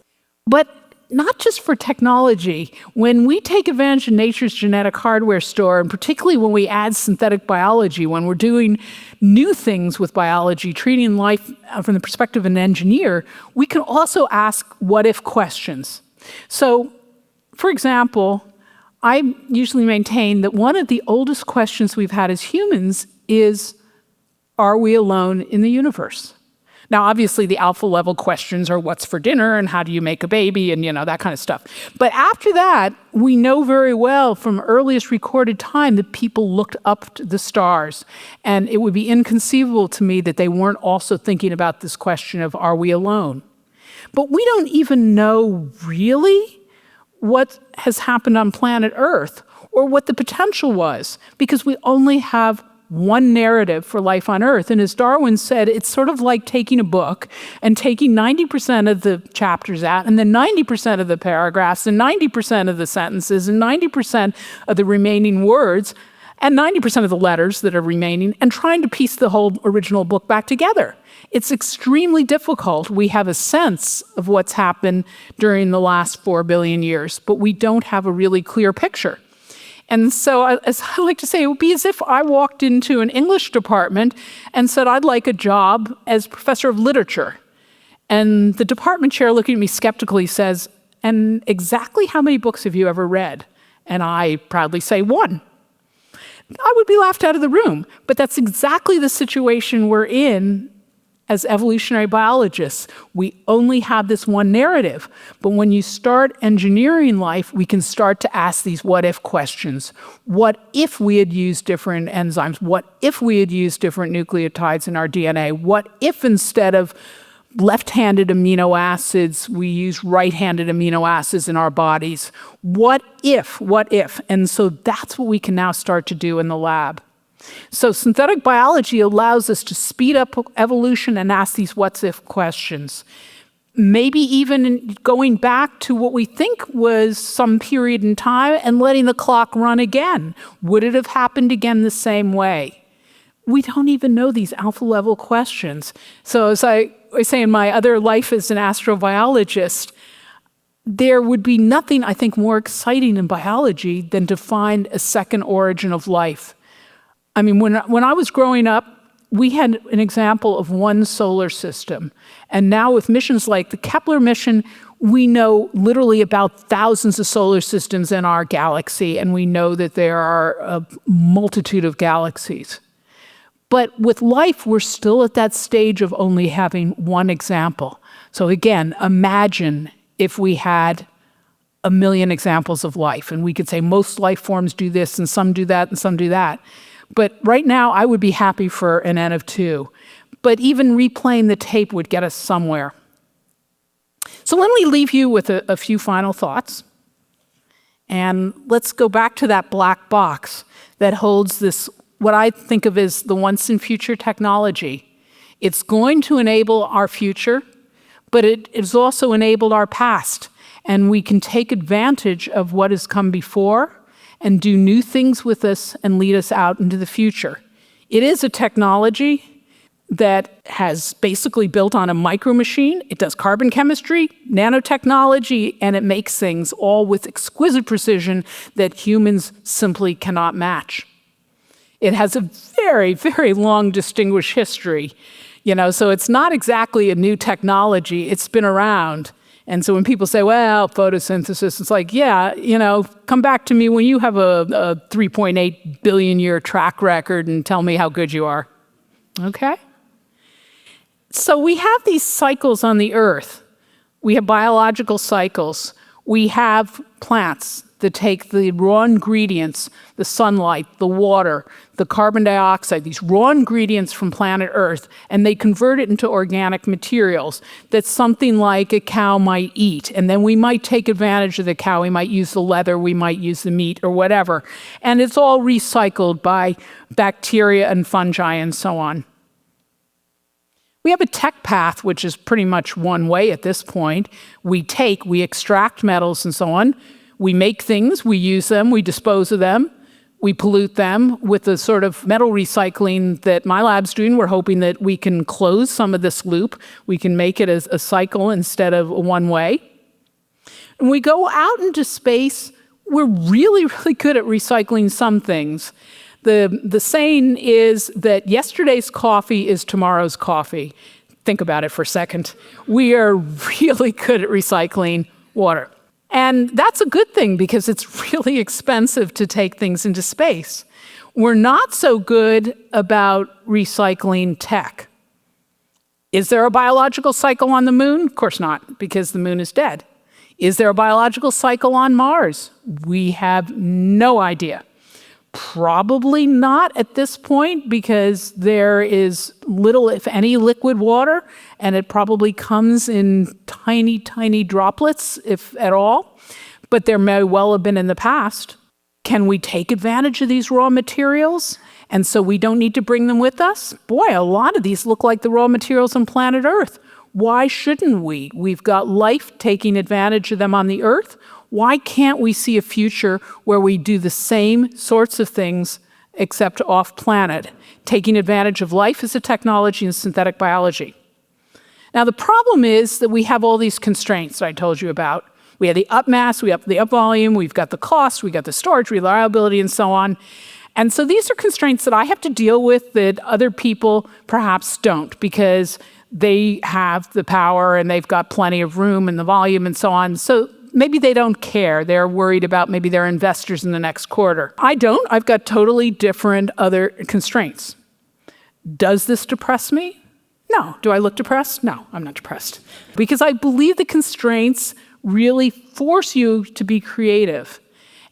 But not just for technology. When we take advantage of nature's genetic hardware store, and particularly when we add synthetic biology, when we're doing new things with biology, treating life from the perspective of an engineer, we can also ask what-if questions. So, for example, I usually maintain that one of the oldest questions we've had as humans is, are we alone in the universe? Now, obviously, the alpha level questions are what's for dinner and how do you make a baby and, that kind of stuff. But after that, we know very well from earliest recorded time that people looked up to the stars. And it would be inconceivable to me that they weren't also thinking about this question of, are we alone? But we don't even know really what has happened on planet Earth or what the potential was, because we only have one narrative for life on Earth. And as Darwin said, it's sort of like taking a book and taking 90% of the chapters out, and then 90% of the paragraphs, and 90% of the sentences, and 90% of the remaining words, and 90% of the letters that are remaining, and trying to piece the whole original book back together. It's extremely difficult. We have a sense of what's happened during the last 4 billion years, but we don't have a really clear picture. And so, as I like to say, it would be as if I walked into an English department and said, I'd like a job as professor of literature. And the department chair looking at me skeptically says, and exactly how many books have you ever read? And I proudly say, 1. I would be laughed out of the room. But that's exactly the situation we're in as evolutionary biologists. We only have this one narrative. But when you start engineering life, we can start to ask these what-if questions. What if we had used different enzymes? What if we had used different nucleotides in our DNA? What if instead of left-handed amino acids, we use right-handed amino acids in our bodies? What if? And so that's what we can now start to do in the lab. So synthetic biology allows us to speed up evolution and ask these what-if questions. Maybe even going back to what we think was some period in time and letting the clock run again. Would it have happened again the same way? We don't even know these alpha-level questions. So as I say in my other life as an astrobiologist, there would be nothing, I think, more exciting in biology than to find a second origin of life. I mean, when I was growing up, we had an example of one solar system. And now with missions like the Kepler mission, we know literally about thousands of solar systems in our galaxy, and we know that there are a multitude of galaxies. But with life, we're still at that stage of only having one example. So again, imagine if we had 1 million examples of life, and we could say most life forms do this, and some do that, and some do that. But right now, I would be happy for an N of 2. But even replaying the tape would get us somewhere. So let me leave you with a few final thoughts. And let's go back to that black box that holds this, what I think of as the once and future technology. It's going to enable our future, but it has also enabled our past. And we can take advantage of what has come before and do new things with us and lead us out into the future. It is a technology that has basically built on a micromachine. It does carbon chemistry, nanotechnology, and it makes things all with exquisite precision that humans simply cannot match. It has a very, very long distinguished history, so it's not exactly a new technology. It's been around. And so when people say, well, photosynthesis, it's like, yeah, come back to me when you have a 3.8 billion year track record and tell me how good you are. Okay? So we have these cycles on the Earth. We have biological cycles. We have plants that take the raw ingredients, the sunlight, the water, the carbon dioxide, these raw ingredients from planet Earth, and they convert it into organic materials that something like a cow might eat. And then we might take advantage of the cow. We might use the leather, we might use the meat or whatever. And it's all recycled by bacteria and fungi and so on. We have a tech path, which is pretty much one way at this point. We extract metals and so on. We make things, we use them, we dispose of them, we pollute them. With the sort of metal recycling that my lab's doing, we're hoping that we can close some of this loop. We can make it as a cycle instead of a one-way. And we go out into space, we're really, really good at recycling some things. The saying is that yesterday's coffee is tomorrow's coffee. Think about it for a second. We are really good at recycling water. And that's a good thing because it's really expensive to take things into space. We're not so good about recycling tech. Is there a biological cycle on the moon? Of course not, because the moon is dead. Is there a biological cycle on Mars? We have no idea. Probably not at this point because there is little, if any, liquid water, and it probably comes in tiny, tiny droplets, if at all. But there may well have been in the past. Can we take advantage of these raw materials? And so we don't need to bring them with us? Boy, a lot of these look like the raw materials on planet Earth. Why shouldn't we? We've got life taking advantage of them on the Earth. Why can't we see a future where we do the same sorts of things except off-planet, taking advantage of life as a technology and synthetic biology? Now, the problem is that we have all these constraints I told you about. We have the up mass, we have the up volume, we've got the cost, we've got the storage, reliability, and so on. And so these are constraints that I have to deal with that other people perhaps don't because they have the power and they've got plenty of room and the volume and so on. So maybe they don't care. They're worried about maybe their investors in the next quarter. I don't. I've got totally different other constraints. Does this depress me? No. Do I look depressed? No, I'm not depressed. Because I believe the constraints really force you to be creative.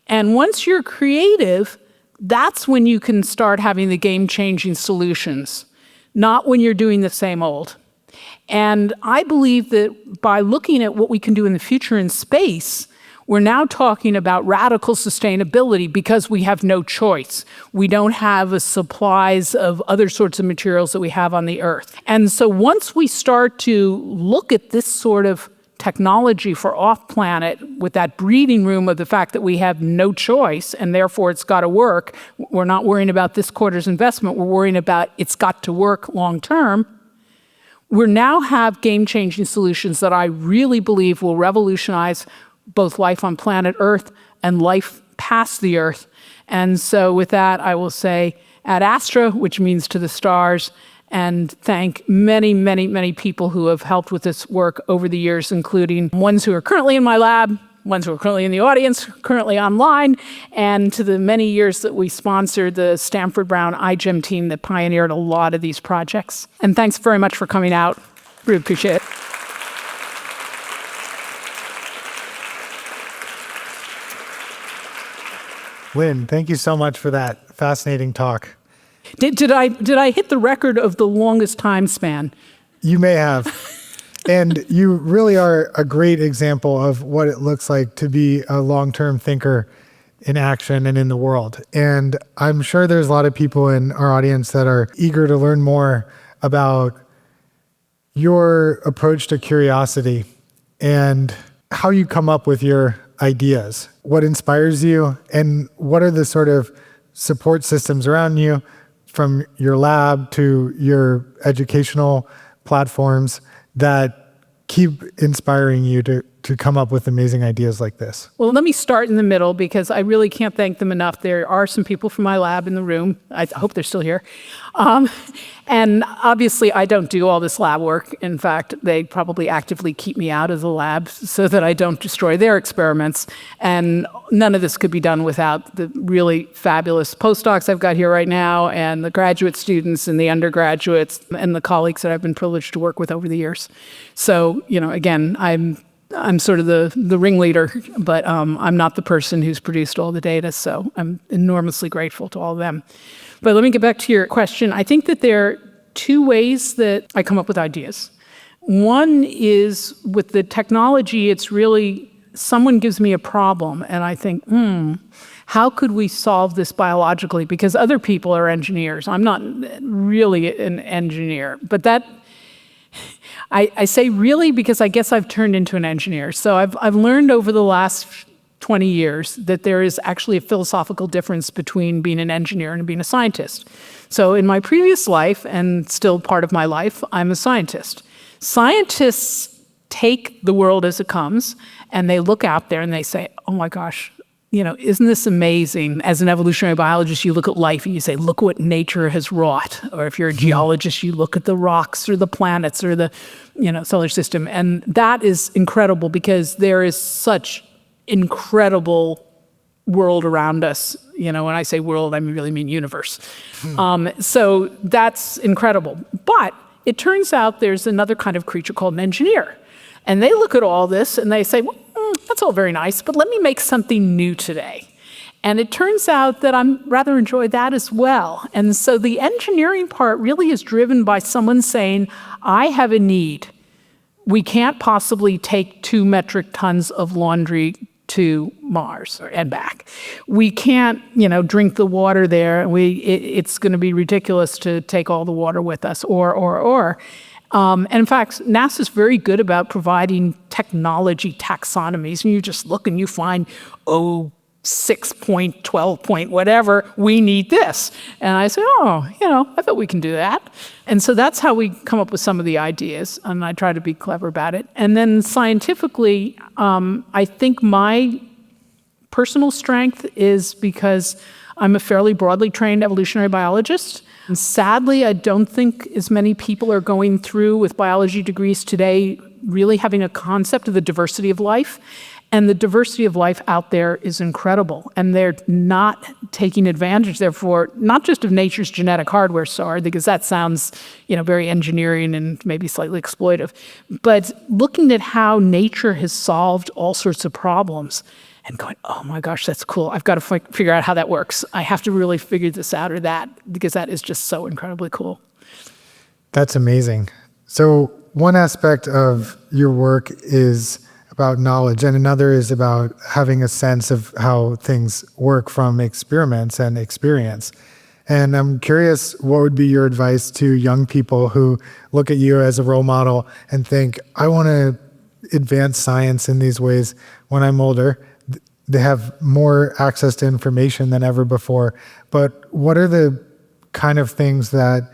And once you're creative, that's when you can start having the game-changing solutions, not when you're doing the same old. And I believe that by looking at what we can do in the future in space, we're now talking about radical sustainability because we have no choice. We don't have the supplies of other sorts of materials that we have on the Earth. And so once we start to look at this sort of technology for off-planet with that breathing room of the fact that we have no choice and therefore it's got to work, we're not worrying about this quarter's investment, we're worrying about it's got to work long-term. We now have game-changing solutions that I really believe will revolutionize both life on planet Earth and life past the Earth. And so with that, I will say ad astra, which means to the stars, and thank many, many, many people who have helped with this work over the years, including ones who are currently in my lab, ones who are currently in the audience, currently online, and to the many years that we sponsored the Stanford Brown iGEM team that pioneered a lot of these projects. And thanks very much for coming out. Really appreciate it. Lynn, thank you so much for that fascinating talk. Did I hit the record of the longest time span? You may have. And you really are a great example of what it looks like to be a long-term thinker in action and in the world. And I'm sure there's a lot of people in our audience that are eager to learn more about your approach to curiosity and how you come up with your ideas, what inspires you, and what are the sort of support systems around you, from your lab to your educational platforms, that keep inspiring you to come up with amazing ideas like this? Well, let me start in the middle because I really can't thank them enough. There are some people from my lab in the room. I hope they're still here. And obviously, I don't do all this lab work. In fact, they probably actively keep me out of the lab so that I don't destroy their experiments. And none of this could be done without the really fabulous postdocs I've got here right now, and the graduate students and the undergraduates and the colleagues that I've been privileged to work with over the years. So, again, I'm sort of the ringleader, but I'm not the person who's produced all the data, so I'm enormously grateful to all of them. But let me get back to your question. I think that there are two ways that I come up with ideas. One is with the technology, it's really someone gives me a problem, and I think, how could we solve this biologically? Because other people are engineers. I'm not really an engineer, but that I say really because I guess I've turned into an engineer. So I've learned over the last 20 years that there is actually a philosophical difference between being an engineer and being a scientist. So in my previous life, and still part of my life, I'm a scientist. Scientists take the world as it comes, and they look out there and they say, oh my gosh, isn't this amazing? As an evolutionary biologist, you look at life and you say, look what nature has wrought. Or if you're a geologist, you look at the rocks or the planets or the solar system. And that is incredible because there is such incredible world around us. When I say world, I really mean universe. So that's incredible. But it turns out there's another kind of creature called an engineer. And they look at all this and they say, well, that's all very nice, but let me make something new today. And it turns out that I rather enjoy that as well. And so the engineering part really is driven by someone saying, I have a need. We can't possibly take 2 metric tons of laundry to Mars and back. We can't, drink the water there. It's going to be ridiculous to take all the water with us, or. And in fact, NASA's very good about providing technology taxonomies. And you just look and you find, 6 point, 12 point, whatever, we need this. And I say, I bet we can do that. And so that's how we come up with some of the ideas. And I try to be clever about it. And then scientifically, I think my personal strength is because I'm a fairly broadly trained evolutionary biologist. And sadly, I don't think as many people are going through with biology degrees today really having a concept of the diversity of life. And the diversity of life out there is incredible. And they're not taking advantage, therefore, not just of nature's genetic hardware, sorry, because that sounds, very engineering and maybe slightly exploitive, but looking at how nature has solved all sorts of problems and going, oh my gosh, that's cool. I've got to figure out how that works. I have to really figure this out or that, because that is just so incredibly cool. That's amazing. So one aspect of your work is about knowledge, and another is about having a sense of how things work from experiments and experience. And I'm curious, what would be your advice to young people who look at you as a role model and think, I want to advance science in these ways when I'm older? They have more access to information than ever before. But what are the kind of things that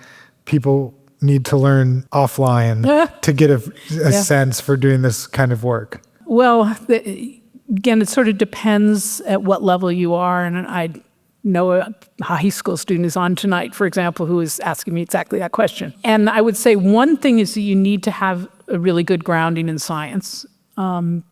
people need to learn offline to get a sense for doing this kind of work? Well, again, it sort of depends at what level you are. And I know a high school student is on tonight, for example, who is asking me exactly that question. And I would say one thing is that you need to have a really good grounding in science.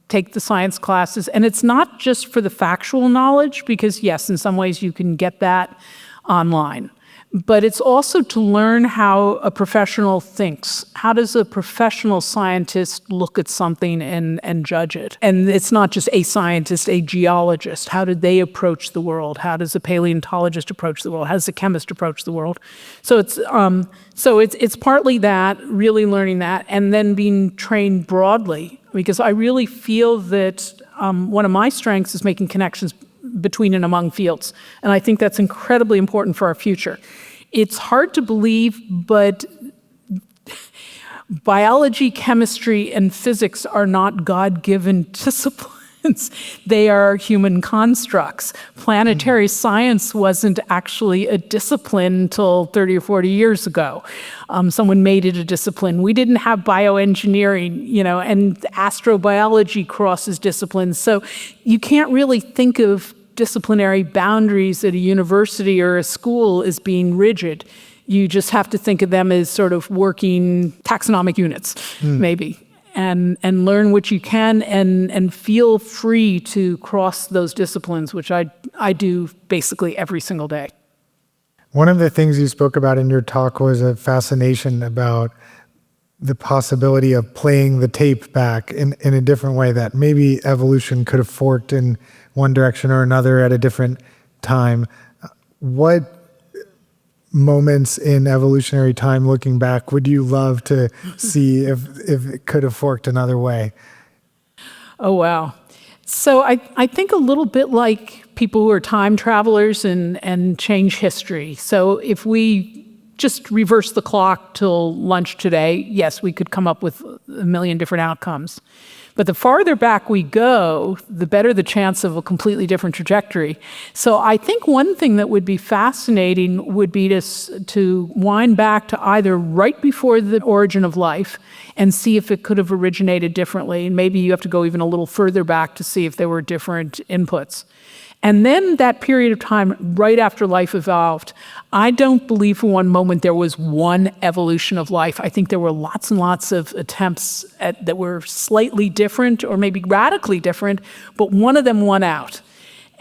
Take the science classes. And it's not just for the factual knowledge, because yes, in some ways you can get that online. But it's also to learn how a professional thinks. How does a professional scientist look at something and judge it? And it's not just a scientist, a geologist. How did they approach the world? How does a paleontologist approach the world? How does a chemist approach the world? So it's partly that, really learning that, and then being trained broadly. Because I really feel that one of my strengths is making connections between and among fields. And I think that's incredibly important for our future. It's hard to believe, but biology, chemistry, and physics are not God-given disciplines. They are human constructs. Planetary science wasn't actually a discipline until 30 or 40 years ago. Someone made it a discipline. We didn't have bioengineering, and astrobiology crosses disciplines. So you can't really think of disciplinary boundaries at a university or a school as being rigid. You just have to think of them as sort of working taxonomic units, maybe, and learn what you can and feel free to cross those disciplines, which I do basically every single day. One of the things you spoke about in your talk was a fascination about the possibility of playing the tape back in a different way, that maybe evolution could have forked in one direction or another at a different time. What moments in evolutionary time, looking back, would you love to see if it could have forked another way? Oh, wow. So I think a little bit like people who are time travelers and change history. So if we just reverse the clock till lunch today, yes, we could come up with a million different outcomes. But the farther back we go, the better the chance of a completely different trajectory. So I think one thing that would be fascinating would be to wind back to either right before the origin of life and see if it could have originated differently. And maybe you have to go even a little further back to see if there were different inputs. And then that period of time right after life evolved, I don't believe for one moment there was one evolution of life. I think there were lots and lots of attempts that were slightly different or maybe radically different, but one of them won out.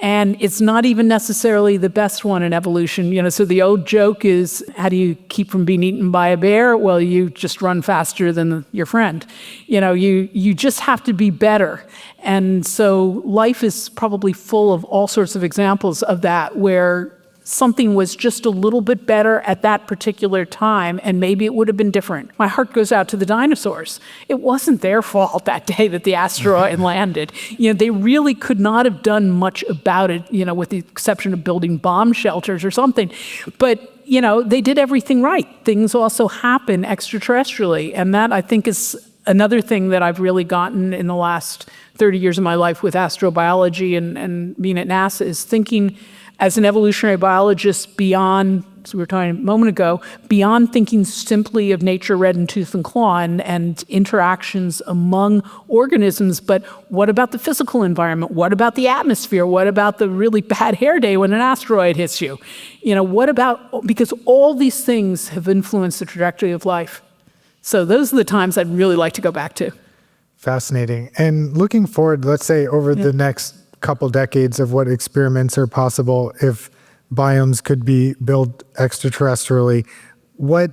And it's not even necessarily the best one in evolution. So the old joke is, how do you keep from being eaten by a bear? Well, you just run faster than your friend. You just have to be better. And so life is probably full of all sorts of examples of that, where something was just a little bit better at that particular time, and maybe it would have been different. My heart goes out to the dinosaurs. It wasn't their fault that day that the asteroid landed. They really could not have done much about it, with the exception of building bomb shelters or something. But they did everything right. Things also happen extraterrestrially, and that, I think, is another thing that I've really gotten in the last 30 years of my life with astrobiology and being at NASA, is thinking as an evolutionary biologist beyond, as we were talking a moment ago, beyond thinking simply of nature, red in tooth and claw, and interactions among organisms, but what about the physical environment? What about the atmosphere? What about the really bad hair day when an asteroid hits you? What about, because all these things have influenced the trajectory of life. So those are the times I'd really like to go back to. Fascinating. And looking forward, let's say over the next couple decades of what experiments are possible if biomes could be built extraterrestrially, what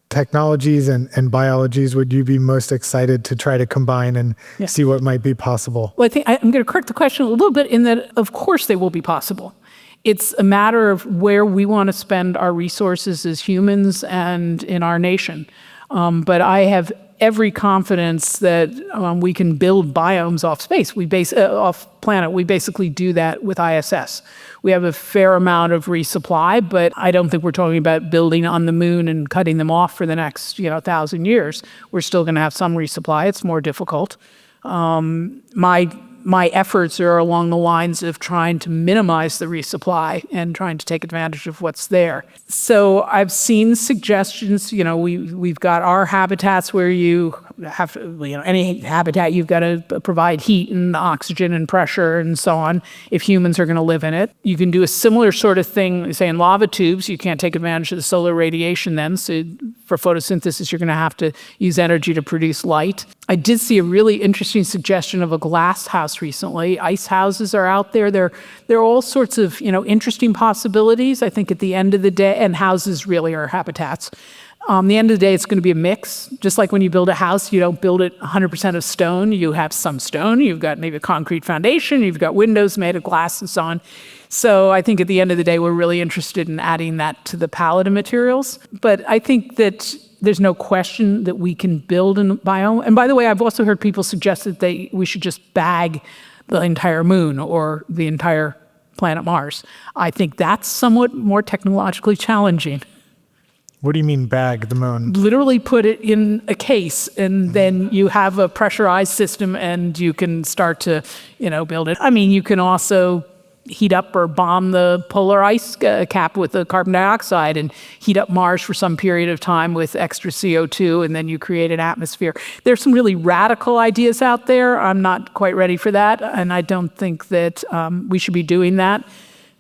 technologies and biologies would you be most excited to try to combine and see what might be possible? Well, I think I'm going to correct the question a little bit in that, of course, they will be possible. It's a matter of where we want to spend our resources as humans and in our nation. But I have every confidence that we can build biomes off space. Off planet. We basically do that with ISS. We have a fair amount of resupply, but I don't think we're talking about building on the moon and cutting them off for the next 1,000 years. We're still going to have some resupply. It's more difficult. My efforts are along the lines of trying to minimize the resupply and trying to take advantage of what's there. So I've seen suggestions, we've got our habitats where you have to, any habitat, you've got to provide heat and oxygen and pressure and so on if humans are going to live in it. You can do a similar sort of thing, say in lava tubes. You can't take advantage of the solar radiation then, so for photosynthesis, you're going to have to use energy to produce light. I did see a really interesting suggestion of a glass house recently. Ice houses are out there. There are all sorts of interesting possibilities. I think at the end of the day, and houses really are habitats. The end of the day, it's going to be a mix. Just like when you build a house, you don't build it 100% of stone. You have some stone. You've got maybe a concrete foundation. You've got windows made of glass and so on. So I think at the end of the day, we're really interested in adding that to the palette of materials. But I think that there's no question that we can build a biome. And by the way, I've also heard people suggest that we should just bag the entire moon or the entire planet Mars. I think that's somewhat more technologically challenging. What do you mean bag the moon? Literally put it in a case, and then you have a pressurized system and you can start to, build it. I mean, you can also heat up or bomb the polar ice cap with the carbon dioxide and heat up Mars for some period of time with extra CO2, and then you create an atmosphere. There's some really radical ideas out there. I'm not quite ready for that, and I don't think that we should be doing that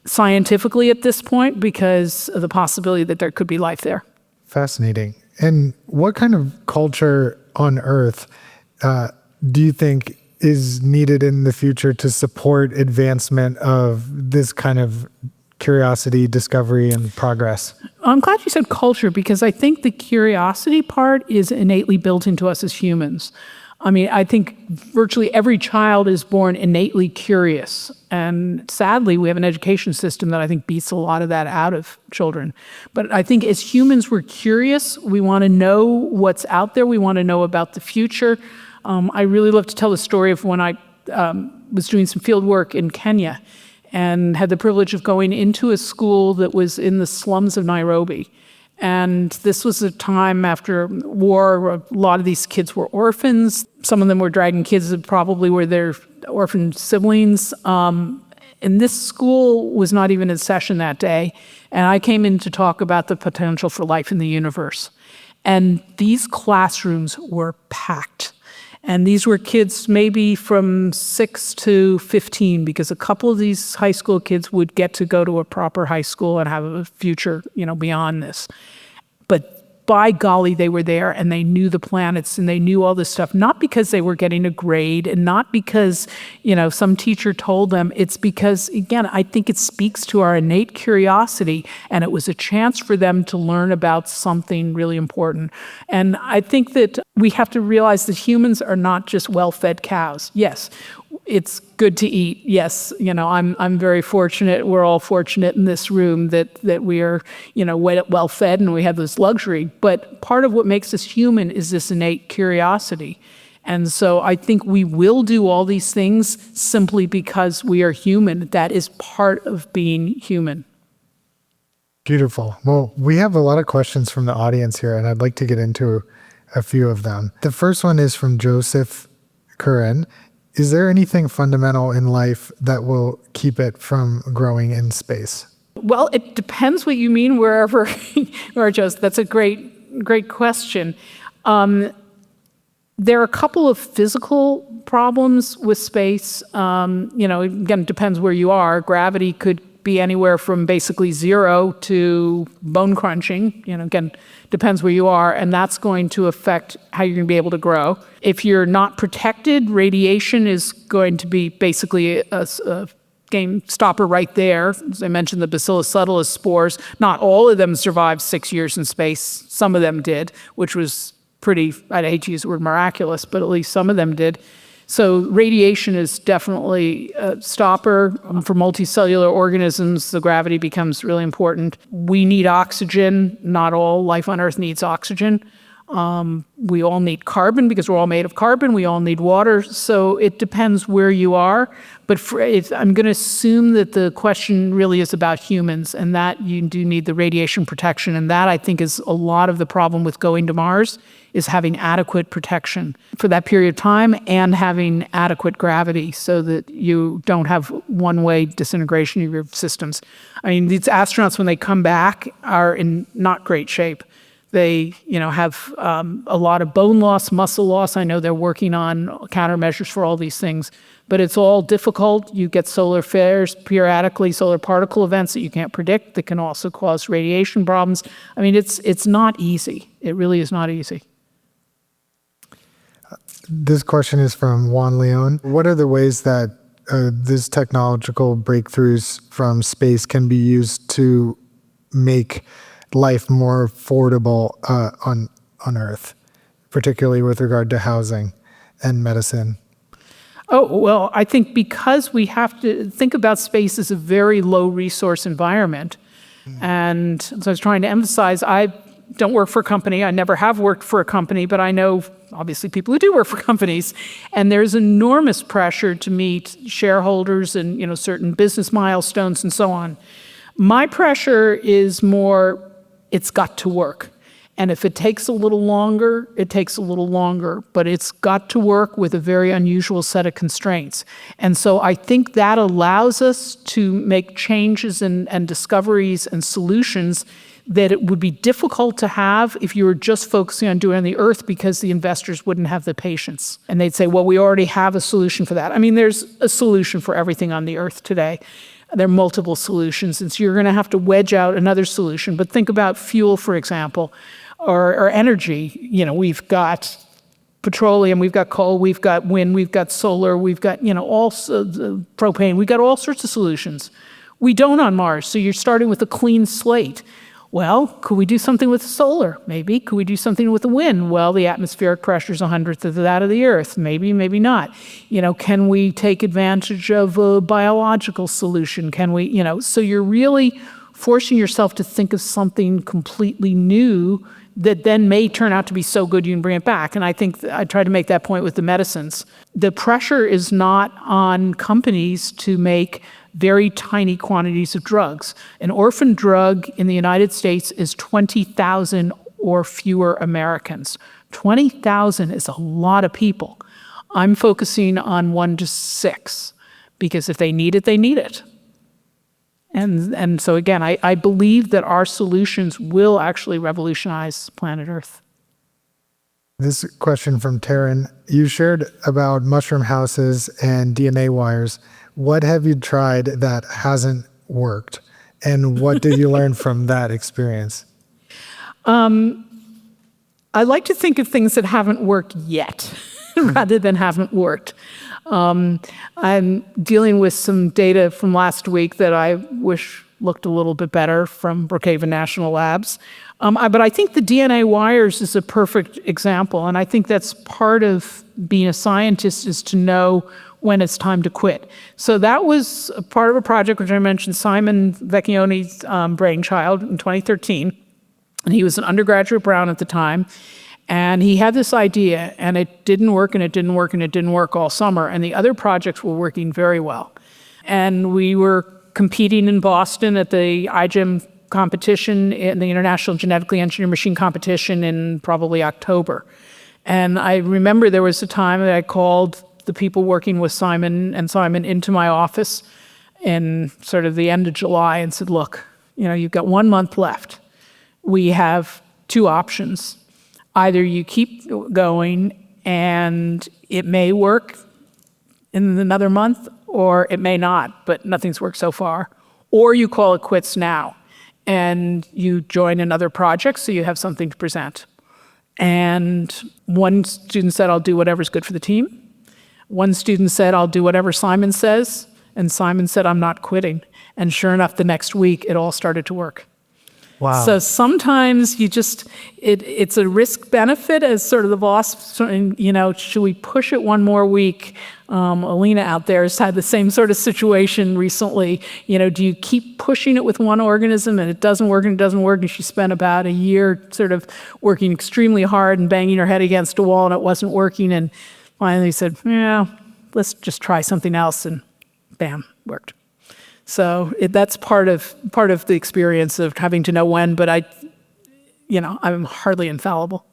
scientifically at this point because of the possibility that there could be life there. Fascinating. And what kind of culture on Earth do you think is needed in the future to support advancement of this kind of curiosity, discovery, and progress? I'm glad you said culture, because I think the curiosity part is innately built into us as humans. I mean, I think virtually every child is born innately curious. And sadly, we have an education system that I think beats a lot of that out of children. But I think as humans, we're curious. We want to know what's out there. We want to know about the future. I really love to tell the story of when I was doing some field work in Kenya and had the privilege of going into a school that was in the slums of Nairobi. And this was a time after war where a lot of these kids were orphans. Some of them were dragging kids that probably were their orphan siblings. And this school was not even in session that day. And I came in to talk about the potential for life in the universe. And these classrooms were packed. And these were kids maybe from 6 to 15, because a couple of these high school kids would get to go to a proper high school and have a future, beyond this. But by golly, they were there and they knew the planets and they knew all this stuff, not because they were getting a grade and not because, some teacher told them. It's because, again, I think it speaks to our innate curiosity, and it was a chance for them to learn about something really important. And I think that we have to realize that humans are not just well-fed cows. Yes, it's good to eat. Yes, I'm very fortunate. We're all fortunate in this room that we are, well fed and we have this luxury. But part of what makes us human is this innate curiosity. And so I think we will do all these things simply because we are human. That is part of being human. Beautiful. Well, we have a lot of questions from the audience here, and I'd like to get into a few of them. The first one is from Joseph Curran. Is there anything fundamental in life that will keep it from growing in space? Well, it depends what you mean wherever you are, Joseph. That's a great question. There are a couple of physical problems with space. Again, it depends where you are. Gravity could be anywhere from basically 0 to bone crunching. Again, depends where you are, and that's going to affect how you're going to be able to grow. If you're not protected, radiation is going to be basically a game stopper right there. As I mentioned, the Bacillus subtilis spores, not all of them survived 6 years in space. Some of them did, which was pretty, I'd hate to use the word miraculous, but at least some of them did. So radiation is definitely a stopper. For multicellular organisms, the gravity becomes really important. We need oxygen. Not all life on Earth needs oxygen. We all need carbon because we're all made of carbon. We all need water. So it depends where you are. But I'm going to assume that the question really is about humans, and that you do need the radiation protection. And that, I think, is a lot of the problem with going to Mars, is having adequate protection for that period of time and having adequate gravity so that you don't have one-way disintegration of your systems. I mean, these astronauts, when they come back, are in not great shape. They, have a lot of bone loss, muscle loss. I know they're working on countermeasures for all these things, but it's all difficult. You get solar flares periodically, solar particle events that you can't predict that can also cause radiation problems. I mean, it's not easy. It really is not easy. This question is from Juan Leon. What are the ways that these technological breakthroughs from space can be used to make life more affordable on Earth, particularly with regard to housing and medicine? Oh, well, I think because we have to think about space as a very low resource environment. And so I was trying to emphasize, I don't work for a company. I never have worked for a company, but I know obviously people who do work for companies, and there's enormous pressure to meet shareholders and certain business milestones and so on. My pressure is more, it's got to work. And if it takes a little longer, it takes a little longer, but it's got to work with a very unusual set of constraints. And so I think that allows us to make changes and discoveries and solutions that it would be difficult to have if you were just focusing on doing on the Earth, because the investors wouldn't have the patience. And they'd say, well, we already have a solution for that. I mean, there's a solution for everything on the Earth today. There are multiple solutions, and so you're going to have to wedge out another solution. But think about fuel, for example, or energy. We've got petroleum, we've got coal, we've got wind, we've got solar, we've got, also propane. We've got all sorts of solutions. We don't on Mars, so you're starting with a clean slate. Well, could we do something with solar? Maybe. Could we do something with the wind? Well, the atmospheric pressure is 100th of that of the Earth. Maybe, maybe not. Can we take advantage of a biological solution? Can we, so you're really forcing yourself to think of something completely new that then may turn out to be so good you can bring it back. And I think I tried to make that point with the medicines. The pressure is not on companies to make very tiny quantities of drugs. An orphan drug in the United States is 20,000 or fewer Americans. 20,000 is a lot of people. I'm focusing on 1 to 6 because if they need it, they need it. And so again, I believe that our solutions will actually revolutionize planet Earth. This question from Taryn. You shared about mushroom houses and DNA wires. What have you tried that hasn't worked? And what did you learn from that experience? I like to think of things that haven't worked yet rather than haven't worked. I'm dealing with some data from last week that I wish looked a little bit better from Brookhaven National Labs. But I think the DNA wires is a perfect example, and I think that's part of being a scientist is to know when it's time to quit. So that was a part of a project which I mentioned, Simon Vecchioni's brainchild in 2013. And he was an undergraduate Brown at the time. And he had this idea, and it didn't work, and it didn't work, and it didn't work all summer. And the other projects were working very well. And we were competing in Boston at the iGEM competition, in the International Genetically Engineered Machine competition in probably October. And I remember there was a time that I called the people working with Simon into my office in sort of the end of July and said, look, you've got 1 month left. We have 2 options. Either you keep going and it may work in another month, or it may not, but nothing's worked so far. Or you call it quits now and you join another project so you have something to present. And one student said, I'll do whatever's good for the team. One student said, I'll do whatever Simon says. And Simon said, I'm not quitting. And sure enough, the next week, it all started to work. Wow. So sometimes it's a risk benefit as sort of the boss, should we push it 1 more week? Alina out there has had the same sort of situation recently. Do you keep pushing it with one organism and it doesn't work and it doesn't work? And she spent about a year sort of working extremely hard and banging her head against a wall and it wasn't working. And finally said, yeah, let's just try something else. And bam, worked. So that's part of the experience of having to know when, but I'm hardly infallible.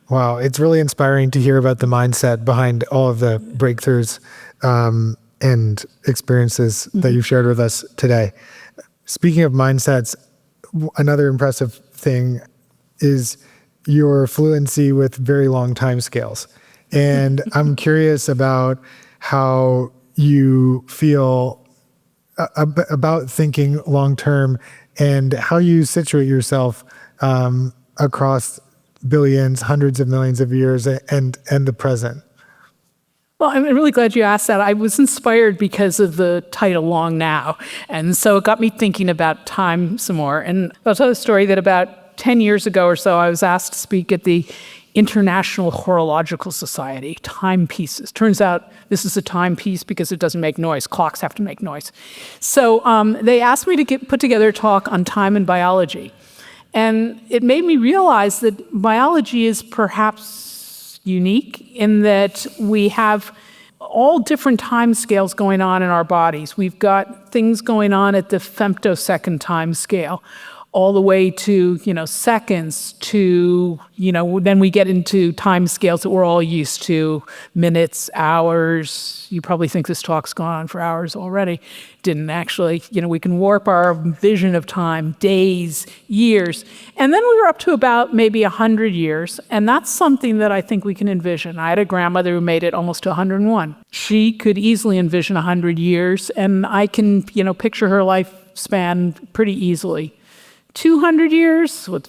Wow, it's really inspiring to hear about the mindset behind all of the breakthroughs and experiences that you've shared with us today. Speaking of mindsets, another impressive thing is your fluency with very long time scales. And I'm curious about how you feel about thinking long-term and how you situate yourself across billions, hundreds of millions of years and the present. Well, I'm really glad you asked that. I was inspired because of the title, Long Now. And so it got me thinking about time some more. And I'll tell a story that about 10 years ago or so, I was asked to speak at the International Horological Society, timepieces. Turns out this is a timepiece because it doesn't make noise. Clocks have to make noise. So they asked me to put together a talk on time and biology. And it made me realize that biology is perhaps unique in that we have all different time scales going on in our bodies. We've got things going on at the femtosecond time scale, all the way to, seconds to, then we get into time scales that we're all used to, minutes, hours. You probably think this talk's gone on for hours already. Didn't actually. We can warp our vision of time, days, years. And then we were up to about maybe 100 years. And that's something that I think we can envision. I had a grandmother who made it almost to 101. She could easily envision 100 years. And I can, picture her lifespan pretty easily. 200 years, with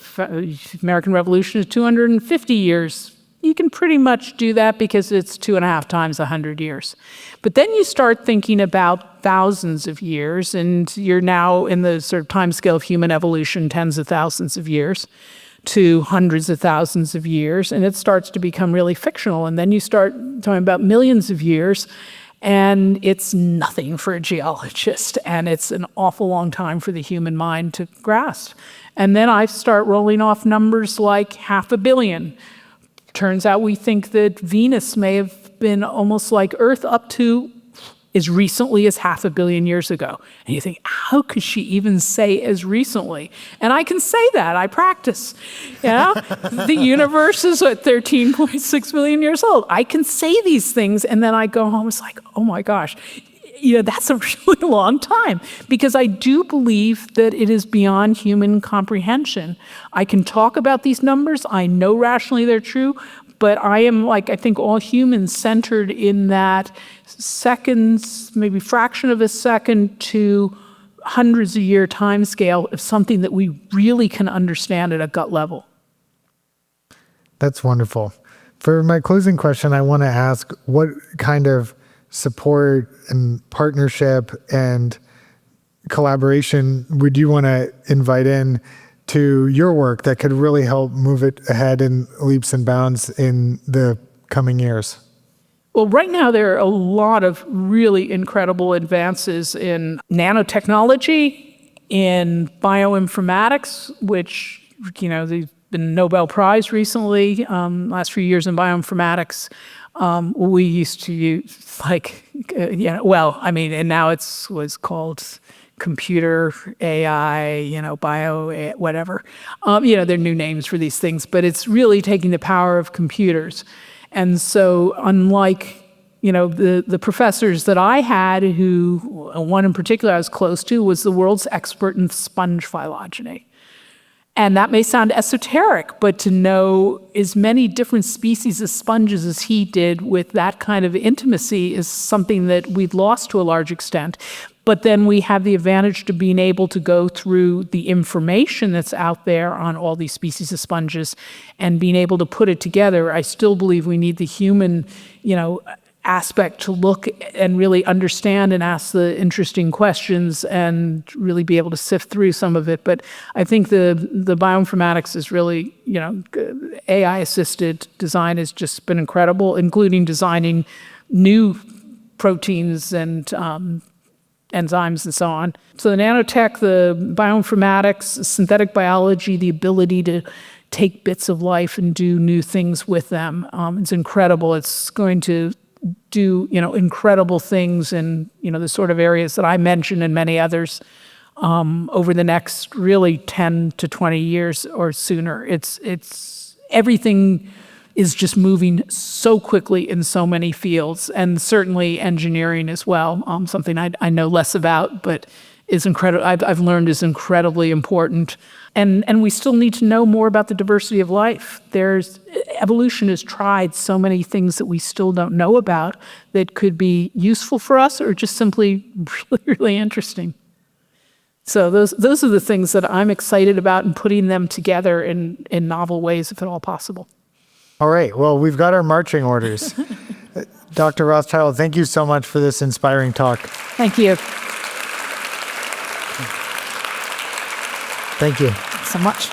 American Revolution is 250 years. You can pretty much do that because it's 2.5 times 100 years. But then you start thinking about thousands of years, and you're now in the sort of time scale of human evolution, tens of thousands of years to hundreds of thousands of years, and it starts to become really fictional. And then you start talking about millions of years, and it's nothing for a geologist, and it's an awful long time for the human mind to grasp. And then I start rolling off numbers like 500 million. Turns out we think that Venus may have been almost like Earth up to as recently as 500 million years ago. And you think, how could she even say as recently? And I can say that. I practice. The universe is at 13.6 million years old. I can say these things, and then I go home. It's like, oh my gosh. That's a really long time, because I do believe that it is beyond human comprehension. I can talk about these numbers. I know rationally they're true, but I am, like, I think all humans, centered in that seconds, maybe fraction of a second to hundreds of year time scale of something that we really can understand at a gut level. That's wonderful. For my closing question, I want to ask, what kind of support and partnership and collaboration would you want to invite in to your work that could really help move it ahead in leaps and bounds in the coming years? Well, right now there are a lot of really incredible advances in nanotechnology, in bioinformatics, which, there's been a Nobel Prize recently, last few years in bioinformatics. We used to use and now was called computer AI, bio, whatever. There are new names for these things, but it's really taking the power of computers. And so unlike, the professors that I had, who one in particular I was close to was the world's expert in sponge phylogeny. And that may sound esoteric, but to know as many different species of sponges as he did with that kind of intimacy is something that we'd lost to a large extent. But then we have the advantage to being able to go through the information that's out there on all these species of sponges and being able to put it together. I still believe we need the human, aspect to look and really understand and ask the interesting questions and really be able to sift through some of it. But I think the bioinformatics is really, AI-assisted design has just been incredible, including designing new proteins and enzymes and so on. So the nanotech, the bioinformatics, synthetic biology, the ability to take bits of life and do new things with them, it's incredible. It's going to do, incredible things in, the sort of areas that I mentioned and many others over the next really 10 to 20 years or sooner. It's everything is just moving so quickly in so many fields, and certainly engineering as well, something I know less about, but is incredible. I've learned is incredibly important. And we still need to know more about the diversity of life. Evolution has tried so many things that we still don't know about that could be useful for us or just simply really, really interesting. So those are the things that I'm excited about, and putting them together in novel ways, if at all possible. All right. Well, we've got our marching orders. Dr. Rothschild, thank you so much for this inspiring talk. Thank you. Thank you. Thanks so much.